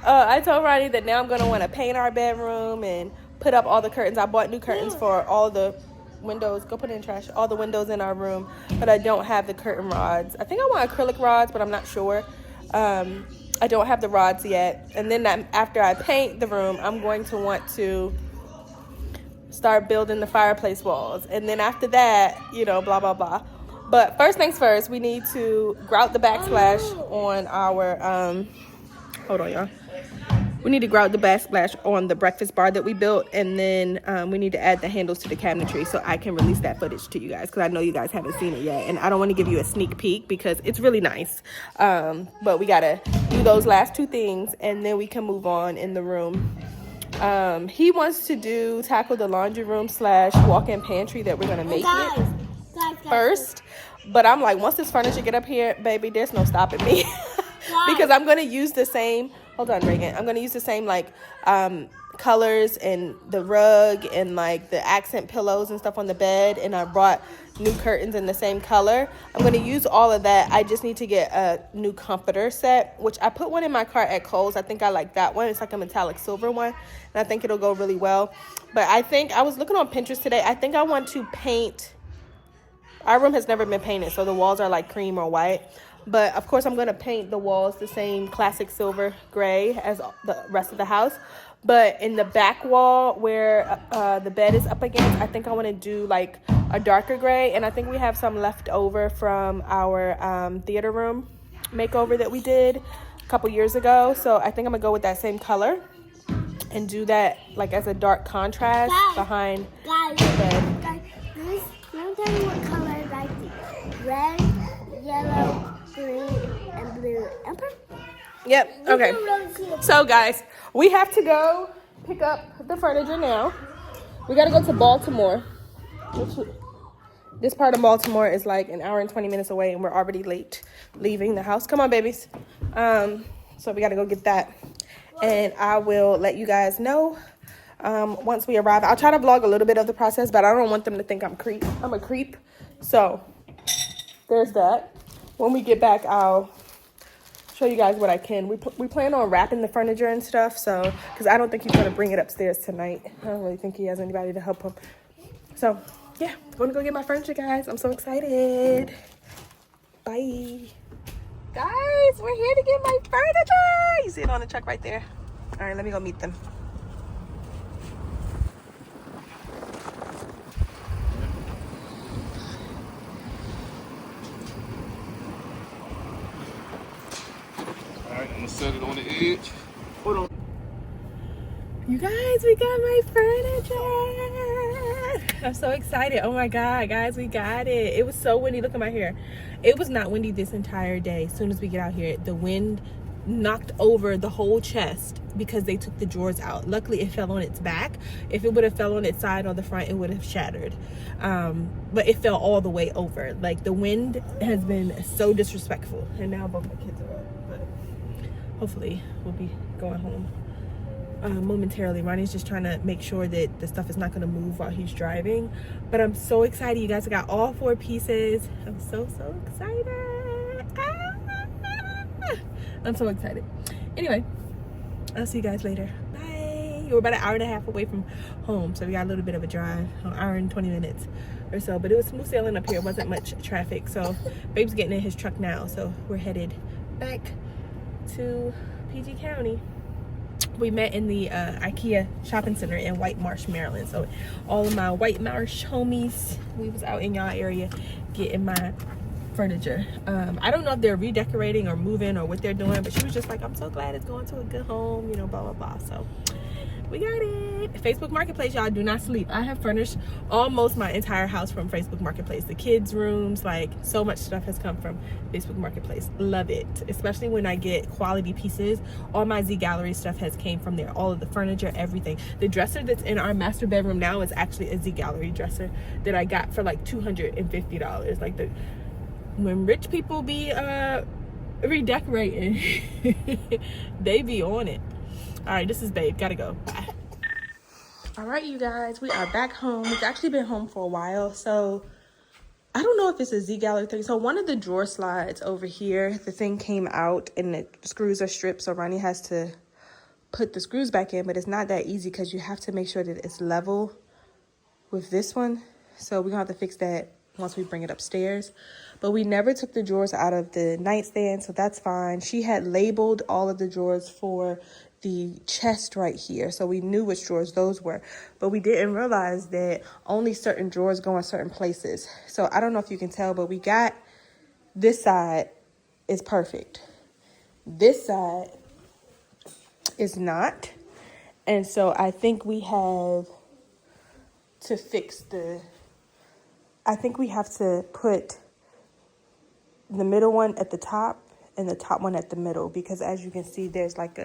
Speaker 1: that now I'm gonna want to paint our bedroom and put up all the curtains. I bought new curtains for all the windows. Go put it in trash. All the windows in our room, but I don't have the curtain rods. I think I want acrylic rods, but I'm not sure. I don't have the rods yet. And then after I paint the room, I'm going to want to start building the fireplace walls. And then after that, you know, blah, blah, blah. But first things first, we need to grout the backsplash on our, hold on, y'all. We need to grout the backsplash on the breakfast bar that we built, and then we need to add the handles to the cabinetry so I can release that footage to you guys, because I know you guys haven't seen it yet, and I don't want to give you a sneak peek because it's really nice. But we gotta do those last 2 things, and then we can move on in the room. He wants to tackle the laundry room / walk-in pantry that we're gonna make it first. But I'm like, once this furniture get up here, baby, there's no stopping me. Because I'm gonna use the same, hold on, Reagan. I'm gonna use the same like colors and the rug and like the accent pillows and stuff on the bed, and I brought new curtains in the same color. I'm gonna use all of that. I just need to get a new comforter set, which I put one in my cart at Kohl's. I think I like that one. It's like a metallic silver one, and I think it'll go really well. But I think I was looking on Pinterest today. I think I want to paint. Our room has never been painted, so the walls are like cream or white. But of course, I'm going to paint the walls the same classic silver gray as the rest of the house. But in the back wall where the bed is up against, I think I want to do like a darker gray, and I think we have some left over from our theater room makeover that we did a couple years ago. So I think I'm gonna go with that same color and do that like as a dark contrast behind the bed.
Speaker 2: Guys, this, let me tell you what colors I see. Red, yellow, green, and blue. And purple.
Speaker 1: Yep, okay.
Speaker 2: You can really see it.
Speaker 1: So guys, we have to go pick up the furniture now. We gotta go to Baltimore. This part of Baltimore is like an hour and 20 minutes away, and we're already late leaving the house. Come on, babies. So we gotta go get that. And I will let you guys know once we arrive. I'll try to vlog a little bit of the process, but I don't want them to think I'm a creep. So there's that. When we get back, I'll show you guys what I can. We plan on wrapping the furniture and stuff, so because I don't think he's gonna bring it upstairs tonight. I don't really think he has anybody to help him. So yeah, I'm gonna go get my furniture, guys. I'm so excited. Bye. Guys, we're here to get my furniture. You see it on the truck right there. All right, let me go meet them.
Speaker 3: All right, I'm gonna set it on the edge.
Speaker 1: Hold on. You guys, we got my furniture. I'm so excited. Oh my God, guys, we got it. It was so windy. Look at my hair. It was not windy this entire day. As soon as we get out here, the wind knocked over the whole chest because they took the drawers out. Luckily, it fell on its back. If it would have fell on its side or the front, it would have shattered. But it fell all the way over. Like, the wind has been so disrespectful. And now both my kids are up. But hopefully, we'll be going home momentarily. Ronnie's just trying to make sure that the stuff is not going to move while he's driving. But I'm so excited, you guys. I got all 4 pieces. I'm so excited. I'm so excited. Anyway, I'll see you guys later. Bye. We're about an hour and a half away from home, so we got a little bit of a drive, an hour and 20 minutes or so. But it was smooth sailing up here. It wasn't much traffic. So Babe's getting in his truck now, so we're headed back to PG County. We met in the IKEA shopping center in White Marsh, Maryland. So all of my White Marsh homies, we was out in y'all area getting my furniture. I don't know if they're redecorating or moving or what they're doing, but she was just like, I'm so glad it's going to a good home, you know, blah, blah, blah. So we got it. Facebook Marketplace, y'all, do not sleep. I have furnished almost my entire house from Facebook Marketplace. The kids' rooms, like, so much stuff has come from Facebook Marketplace. Love it, especially when I get quality pieces. All my Z Gallery stuff has came from there. All of the furniture, everything. The dresser that's in our master bedroom now is actually a Z Gallery dresser that I got for like $250. Like, when rich people be redecorating, they be on it. All right, this is Babe. Gotta go. Bye. All right, you guys, we are back home. We've actually been home for a while, so I don't know if it's a Z Gallery thing. So one of the drawer slides over here, the thing came out and the screws are stripped, so Ronnie has to put the screws back in, but it's not that easy because you have to make sure that it's level with this one. So we're gonna have to fix that once we bring it upstairs. But we never took the drawers out of the nightstand, so that's fine. She had labeled all of the drawers for the chest right here, so we knew which drawers those were, but we didn't realize that only certain drawers go in certain places. So I don't know if you can tell, but we got this side is perfect, this side is not, and so I think we have to fix I think we have to put the middle one at the top and the top one at the middle, because as you can see, there's like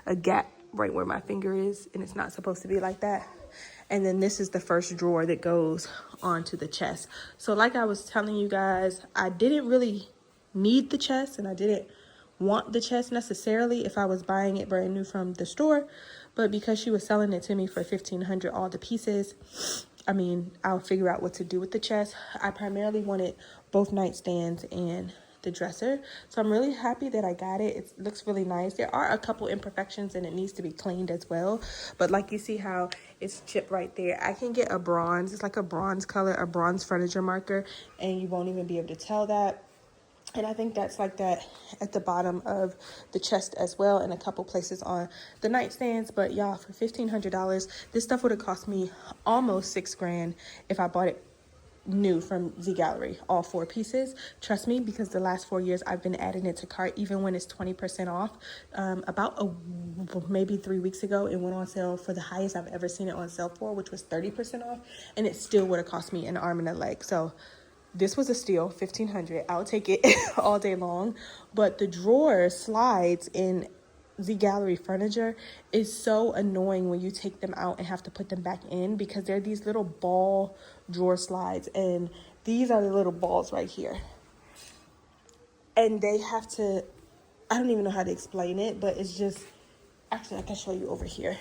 Speaker 1: a gap right where my finger is, and it's not supposed to be like that. And then this is the first drawer that goes onto the chest. So like I was telling you guys, I didn't really need the chest, and I didn't want the chest necessarily if I was buying it brand new from the store, but because she was selling it to me for $1,500 all the pieces, I mean, I'll figure out what to do with the chest. I primarily wanted both nightstands and the dresser, so I'm really happy that I got it. It looks really nice. There are a couple imperfections and it needs to be cleaned as well, but like you see how it's chipped right there. I can get a bronze, it's like a bronze color, a bronze furniture marker, and you won't even be able to tell that. And I think that's like that at the bottom of the chest as well, and a couple places on the nightstands. But y'all, for $1,500, this stuff would have cost me almost $6 grand if I bought it new from Z Gallery, all 4 pieces. Trust me, because the last 4 years I've been adding it to cart, even when it's 20% off. Maybe 3 weeks ago, it went on sale for the highest I've ever seen it on sale for, which was 30% off, and it still would have cost me an arm and a leg. So this was a steal, $1,500. I'll take it all day long. But the drawer slides in Z Gallery furniture is so annoying when you take them out and have to put them back in, because they're these little ball drawer slides, and these are the little balls right here, and they have to, I don't even know how to explain it, but it's just, actually I can show you over here.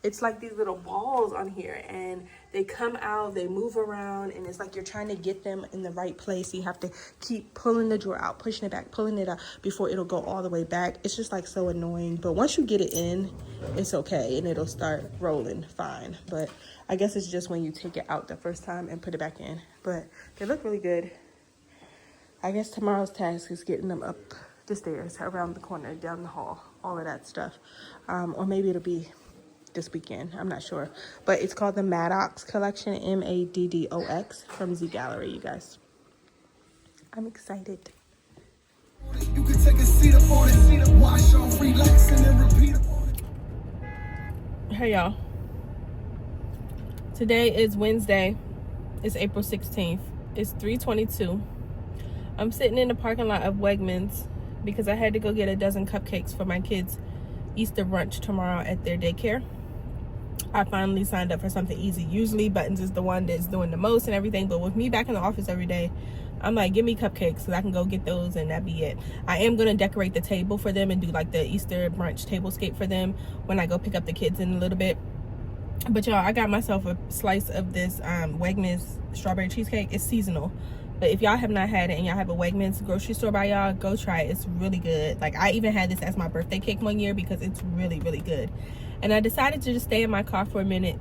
Speaker 1: It's like these little balls on here, and they come out, they move around, and it's like you're trying to get them in the right place. You have to keep pulling the drawer out, pushing it back, pulling it out before it'll go all the way back. It's just like so annoying. But once you get it in, it's okay, and it'll start rolling fine. But I guess it's just when you take it out the first time and put it back in. But they look really good. I guess tomorrow's task is getting them up the stairs, around the corner, down the hall, all of that stuff. Or maybe it'll be this weekend, I'm not sure, but it's called the Maddox collection, Maddox, from Z Gallery, you guys. I'm excited. You can take a seat up on it, wash off, relax, and then repeat upon it. Hey y'all, today is Wednesday. It's April 16th. It's 3:22. I'm sitting in the parking lot of Wegmans because I had to go get a dozen cupcakes for my kids' Easter brunch tomorrow at their daycare. I finally signed up for something easy. Usually Buttons is the one that's doing the most and everything, but with me back in the office every day, I'm like, give me cupcakes so I can go get those and that be it. I am going to decorate the table for them and do like the Easter brunch tablescape for them when I go pick up the kids in a little bit. But y'all, I got myself a slice of this Wegmans strawberry cheesecake. It's seasonal, but if y'all have not had it and y'all have a Wegmans grocery store by y'all, go try it. It's really good. Like, I even had this as my birthday cake one year because it's really, really good. And I decided to just stay in my car for a minute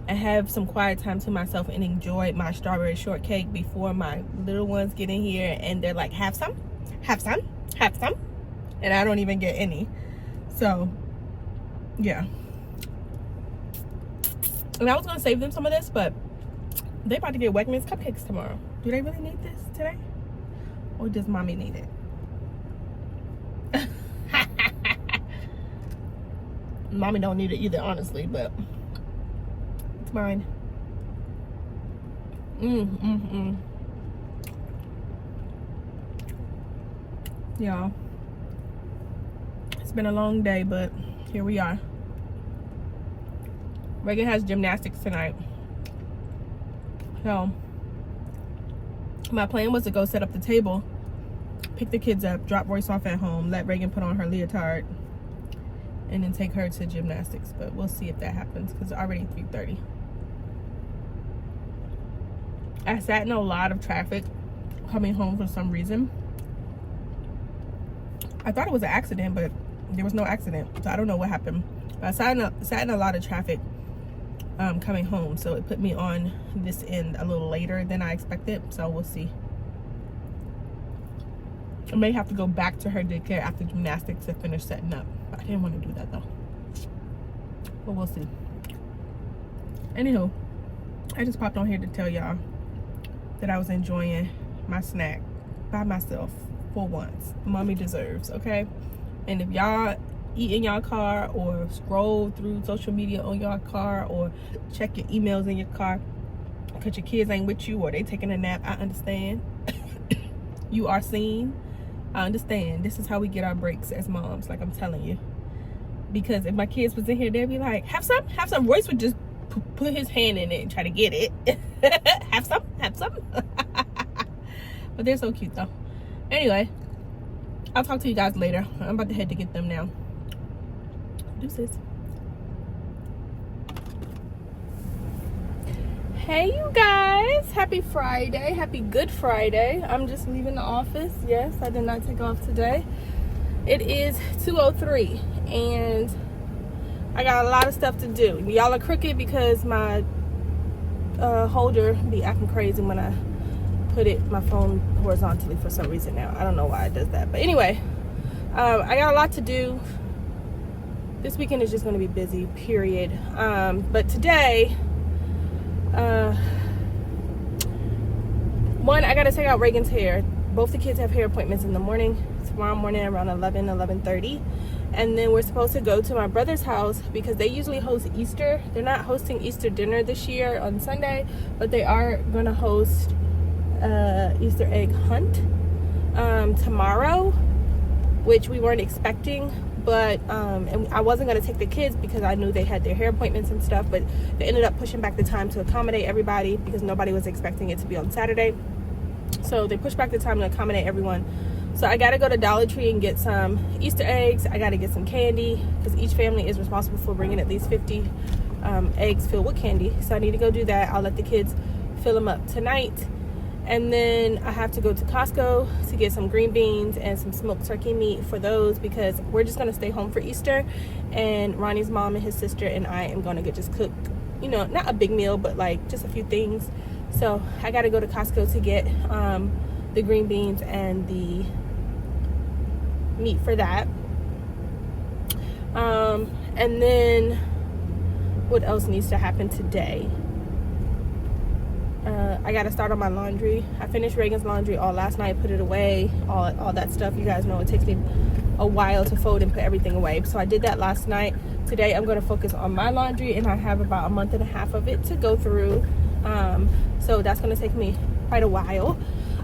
Speaker 1: and have some quiet time to myself and enjoy my strawberry shortcake before my little ones get in here and they're like, have some, have some, have some, and I don't even get any. So yeah, and I was gonna save them some of this, but they about to get Wegmans cupcakes tomorrow. Do they really need this today, or does mommy need it? Mommy don't need it either, honestly, but it's mine. Y'all, it's been a long day, but here we are. Reagan has gymnastics tonight, so my plan was to go set up the table, pick the kids up, drop Royce off at home, let Reagan put on her leotard, and then take her to gymnastics. But we'll see if that happens because it's already 3:30. I sat in a lot of traffic coming home for some reason. I thought it was an accident, but there was no accident, so I don't know what happened. But I sat in a lot of traffic coming home, so it put me on this end a little later than I expected, so we'll see. I may have to go back to her daycare after gymnastics to finish setting up. I didn't want to do that though, but we'll see. Anywho, I just popped on here to tell y'all that I was enjoying my snack by myself for once. Mommy deserves, okay? And if y'all eat in y'all car or scroll through social media on your car or check your emails in your car because your kids ain't with you or they taking a nap, I understand. You are seen. I understand. This is how we get our breaks as moms, like I'm telling you. Because if my kids was in here, they'd be like, have some, have some. Royce would just put his hand in it and try to get it. Have some, have some. But they're so cute though. Anyway, I'll talk to you guys later. I'm about to head to get them now. Deuces. Hey you guys, happy Friday, happy Good Friday. I'm just leaving the office. Yes, I did not take off today. It is 2:03 and I got a lot of stuff to do. Y'all are crooked because my holder be acting crazy when I put my phone horizontally for some reason now. I don't know why it does that, but anyway, I got a lot to do. This weekend is just going to be busy, period. But today, One, I gotta take out Reagan's hair. Both the kids have hair appointments in the morning, tomorrow morning around 11:30. And then we're supposed to go to my brother's house because they usually host Easter. They're not hosting Easter dinner this year on Sunday, but they are gonna host Easter egg hunt tomorrow, which we weren't expecting. But and I wasn't going to take the kids because I knew they had their hair appointments and stuff, but they ended up pushing back the time to accommodate everybody because nobody was expecting it to be on Saturday. So they pushed back the time to accommodate everyone. So I got to go to Dollar Tree and get some Easter eggs. I got to get some candy because each family is responsible for bringing at least 50 eggs filled with candy. So I need to go do that. I'll let the kids fill them up tonight. And then I have to go to Costco to get some green beans and some smoked turkey meat for those because we're just going to stay home for Easter. And Ronnie's mom and his sister and I am going to just cook, you know, not a big meal, but like just a few things. So I got to go to Costco to get the green beans and the meat for that. And then what else needs to happen today? I got to start on my laundry. I finished Reagan's laundry all last night, put it away, all that stuff. You guys know it takes me a while to fold and put everything away. So I did that last night. Today I'm going to focus on my laundry, and I have about a month and a half of it to go through. So that's going to take me quite a while.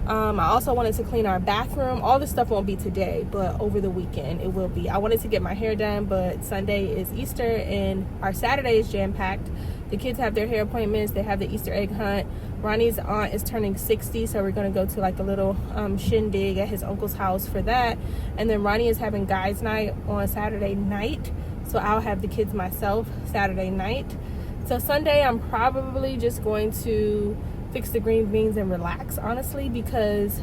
Speaker 1: I also wanted to clean our bathroom. All this stuff won't be today, but over the weekend it will be. I wanted to get my hair done, but Sunday is Easter and our Saturday is jam-packed. The kids have their hair appointments. They have the Easter egg hunt. Ronnie's aunt is turning 60, so we're going to go to like a little shindig at his uncle's house for that. And then Ronnie is having guys night on Saturday night, so I'll have the kids myself Saturday night. So Sunday I'm probably just going to fix the green beans and relax, honestly, because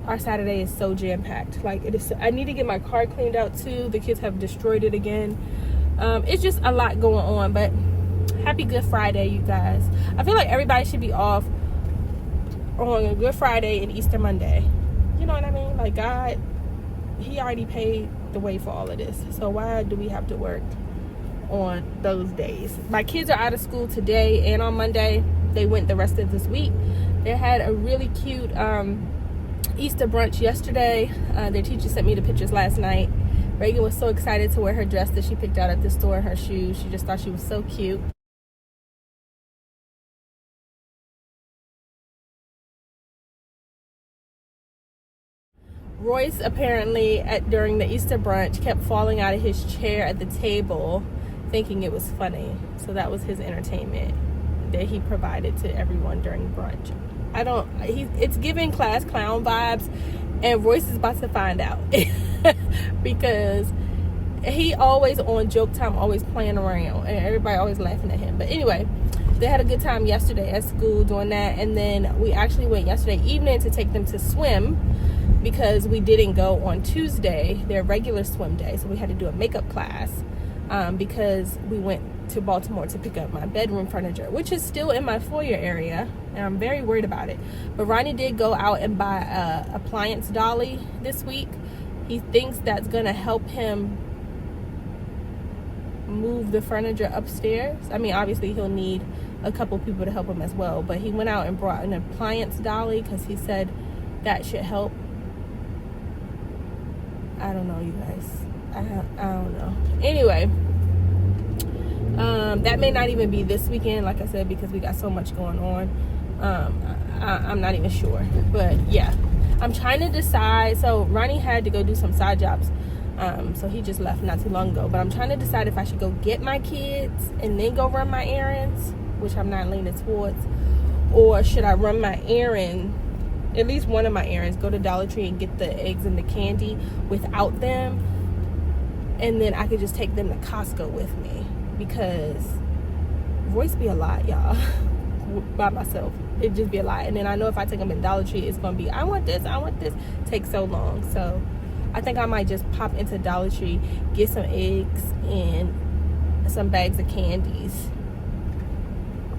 Speaker 1: our Saturday is so jam-packed. Like, it is. I need to get my car cleaned out too. The kids have destroyed it again. It's just a lot going on. But happy Good Friday, you guys. I feel like everybody should be off on a Good Friday and Easter Monday. You know what I mean? Like, God, he already paid the way for all of this, so why do we have to work on those days? My kids are out of school today and on Monday. They went the rest of this week. They had a really cute Easter brunch yesterday. Their teacher sent me the pictures last night. Reagan was so excited to wear her dress that she picked out at the store, her shoes. She just thought she was so cute. Royce apparently during the Easter brunch kept falling out of his chair at the table thinking it was funny. So that was his entertainment that he provided to everyone during brunch. It's giving class clown vibes, and Royce is about to find out because he always on joke time, always playing around, and everybody always laughing at him. But anyway, they had a good time yesterday at school doing that, and then we actually went yesterday evening to take them to swim because we didn't go on Tuesday, their regular swim day, so we had to do a makeup class because we went to Baltimore to pick up my bedroom furniture, which is still in my foyer area, and I'm very worried about it. But Ronnie did go out and buy a appliance dolly this week. He thinks that's gonna help him move the furniture upstairs. I mean, obviously he'll need a couple people to help him as well, but he went out and brought an appliance dolly because he said that should help. I don't know, you guys. I don't know. Anyway, that may not even be this weekend, like I said, because we got so much going on. I'm not even sure, but yeah, I'm trying to decide. So Ronnie had to go do some side jobs, so he just left not too long ago, but I'm trying to decide if I should go get my kids and then go run my errands, which I'm not leaning towards, or should I run my errand, at least one of my errands, go to Dollar Tree and get the eggs and the candy without them, and then I could just take them to Costco with me, because Royce be a lot, y'all, by myself. It'd just be a lot. And then I know if I take them in Dollar Tree, it's gonna be I want this, takes so long. So I think I might just pop into Dollar Tree, get some eggs and some bags of candies,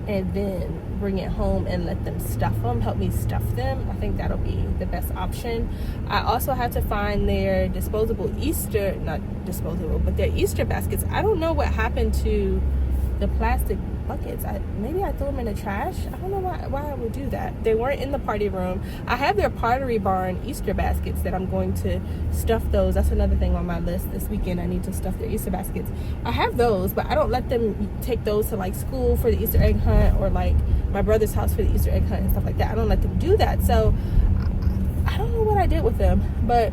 Speaker 1: and then bring it home and let them stuff them, help me stuff them. I think that'll be the best option. I also have to find their disposable Easter, not disposable, but their Easter baskets. I don't know what happened to the plastic buckets. Maybe I threw them in the trash. I don't know why I would do that. They weren't in the party room. I have their Pottery Barn Easter baskets that I'm going to stuff those. That's another thing on my list this weekend. I need to stuff their Easter baskets. I have those, but I don't let them take those to like school for the Easter egg hunt, or like my brother's house for the Easter egg hunt and stuff like that. I don't let them do that. So I don't know what I did with them, but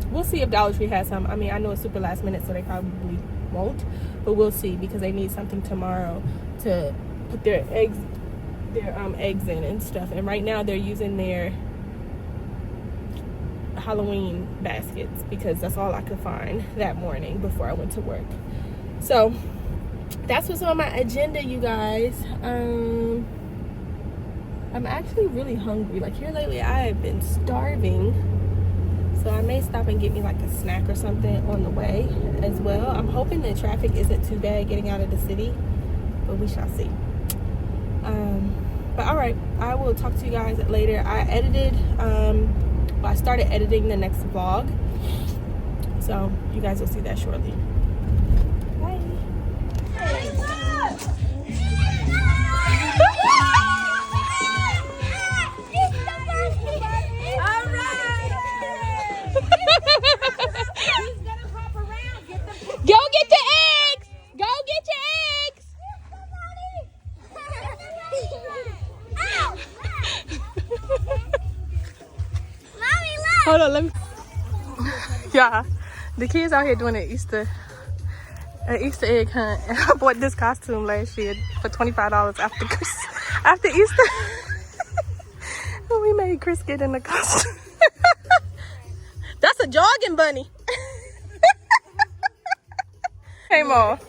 Speaker 1: we'll see if Dollar Tree has some. I mean, I know it's super last minute, so they probably won't, but we'll see, because they need something tomorrow to put their eggs in and stuff. And right now they're using their Halloween baskets because that's all I could find that morning before I went to work. So that's what's on my agenda, you guys. I'm actually really hungry. Like, here lately I have been starving, so I may stop and get me like a snack or something on the way as well. I'm hoping the traffic isn't too bad getting out of the city, but we shall see. But all right, I will talk to you guys later. I started editing the next vlog, so you guys will see that shortly. Bye. Go get the eggs! Go get your eggs!
Speaker 2: Mommy, look!
Speaker 1: Hold on, let me. Yeah, the kids out here doing an Easter egg hunt, and I bought this costume last year for $25 after Easter. And we made Chris get in the costume. That's a jogging bunny. Hey, Mom.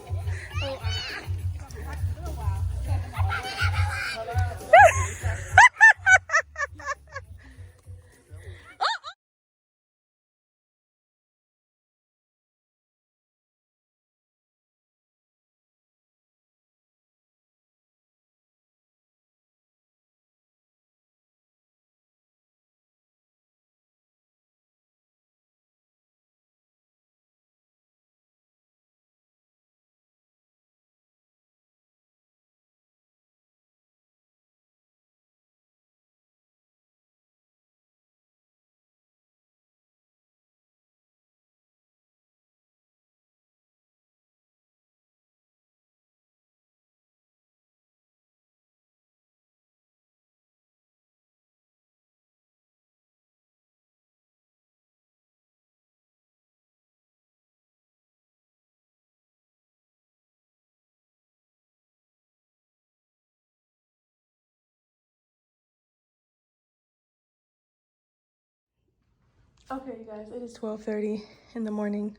Speaker 1: Okay, you guys, it is 12:30 in the morning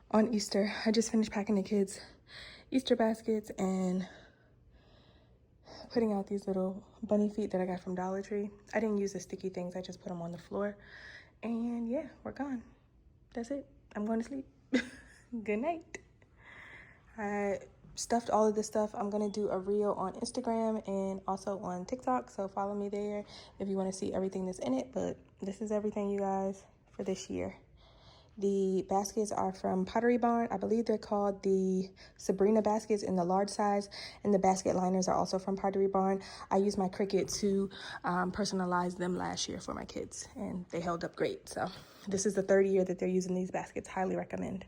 Speaker 1: on Easter. I just finished packing the kids' Easter baskets and putting out these little bunny feet that I got from Dollar Tree. I didn't use the sticky things. I just put them on the floor. And yeah, we're gone. That's it. I'm going to sleep. Good night. I stuffed all of this stuff. I'm going to do a reel on Instagram and also on TikTok. So follow me there if you want to see everything that's in it. But this is everything, you guys, for this year. The baskets are from Pottery Barn. I believe they're called the Sabrina baskets in the large size, and the basket liners are also from Pottery Barn. I used my Cricut to personalize them last year for my kids, and they held up great. So this is the third year that they're using these baskets. Highly recommend.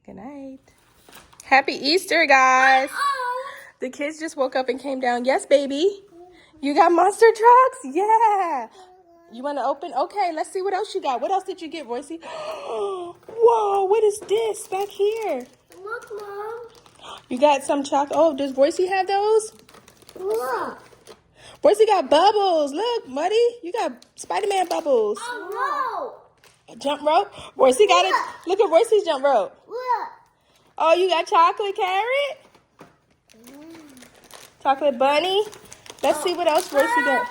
Speaker 1: Good night. Happy Easter, guys. The kids just woke up and came down. Yes, baby. You got monster trucks? Yeah. You want to open? Okay, let's see what else you got. What else did you get, Royce? Whoa, what is this back here?
Speaker 2: Look, Mom.
Speaker 1: You got some chocolate. Oh, does Royce have those?
Speaker 2: Look.
Speaker 1: Royce got bubbles. Look, Muddy, you got Spider-Man bubbles.
Speaker 2: Oh,
Speaker 1: A jump rope. Royce got it. Look at Royce's jump rope.
Speaker 2: look.
Speaker 1: Oh, you got chocolate carrot? Chocolate bunny. Let's see what else Royce got.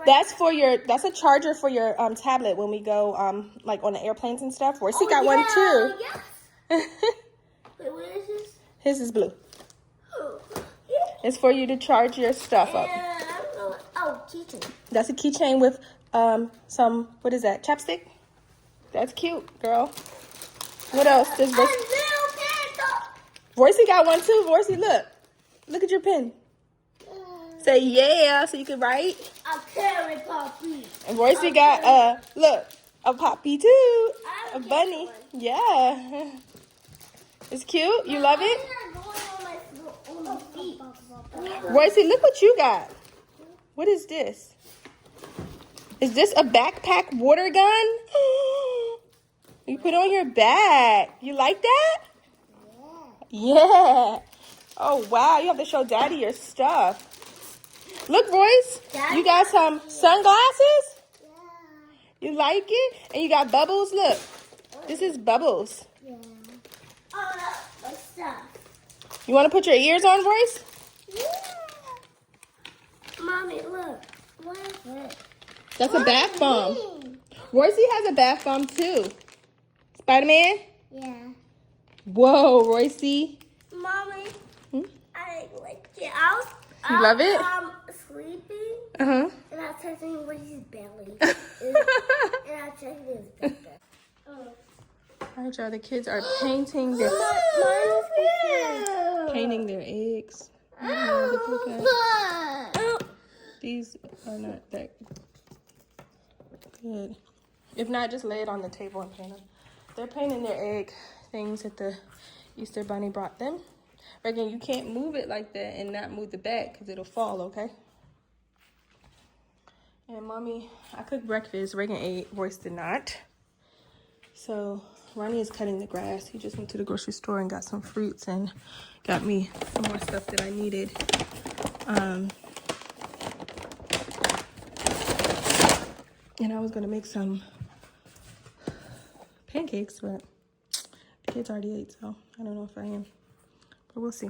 Speaker 1: That's a charger for your tablet when we go like on the airplanes and stuff. Royce got one too.
Speaker 2: Yes. Wait, what is this?
Speaker 1: His is blue.
Speaker 2: Oh,
Speaker 1: It's for you to charge your stuff up.
Speaker 2: I don't know. Oh, keychain.
Speaker 1: That's a keychain with some, what is that, chapstick? That's cute, girl. What else? There's Royce got one too. Royce, look. Look at your pen. Say yeah, so you can write.
Speaker 2: A carrot puppy.
Speaker 1: And Royce got look, a puppy too. A bunny. Yeah. It's cute. You love it? Royce, look what you got. What is this? Is this a backpack water gun? You put it on your back. You like that? Yeah. Oh, wow. You have to show Daddy your stuff. Look, Royce. You got some sunglasses? You like it? And you got bubbles? Look. This is bubbles.
Speaker 2: Yeah. Oh, that's stuff.
Speaker 1: You want to put your ears on, Royce?
Speaker 2: Yeah. Mommy, look. What is it?
Speaker 1: That's a bath bomb. Royce has a bath bomb, too. Spider-Man?
Speaker 2: Yeah.
Speaker 1: Whoa, Royce.
Speaker 2: Mommy,
Speaker 1: Hmm?
Speaker 2: I like it.
Speaker 1: You love it?
Speaker 2: Sleeping,
Speaker 1: Uh-huh.
Speaker 2: and I was touching Ricky's belly, and I was checking his belly.
Speaker 1: All right, y'all. The kids are painting their eggs. These are not that good. If not, just lay it on the table and paint them. They're painting their egg things that the Easter Bunny brought them. Reagan, you can't move it like that and not move the back because it'll fall, okay? And Mommy, I cooked breakfast. Reagan ate. Royce did not. So Ronnie is cutting the grass. He just went to the grocery store and got some fruits and got me some more stuff that I needed. And I was going to make some pancakes, but the kids already ate, so I don't know if I am. But we'll see.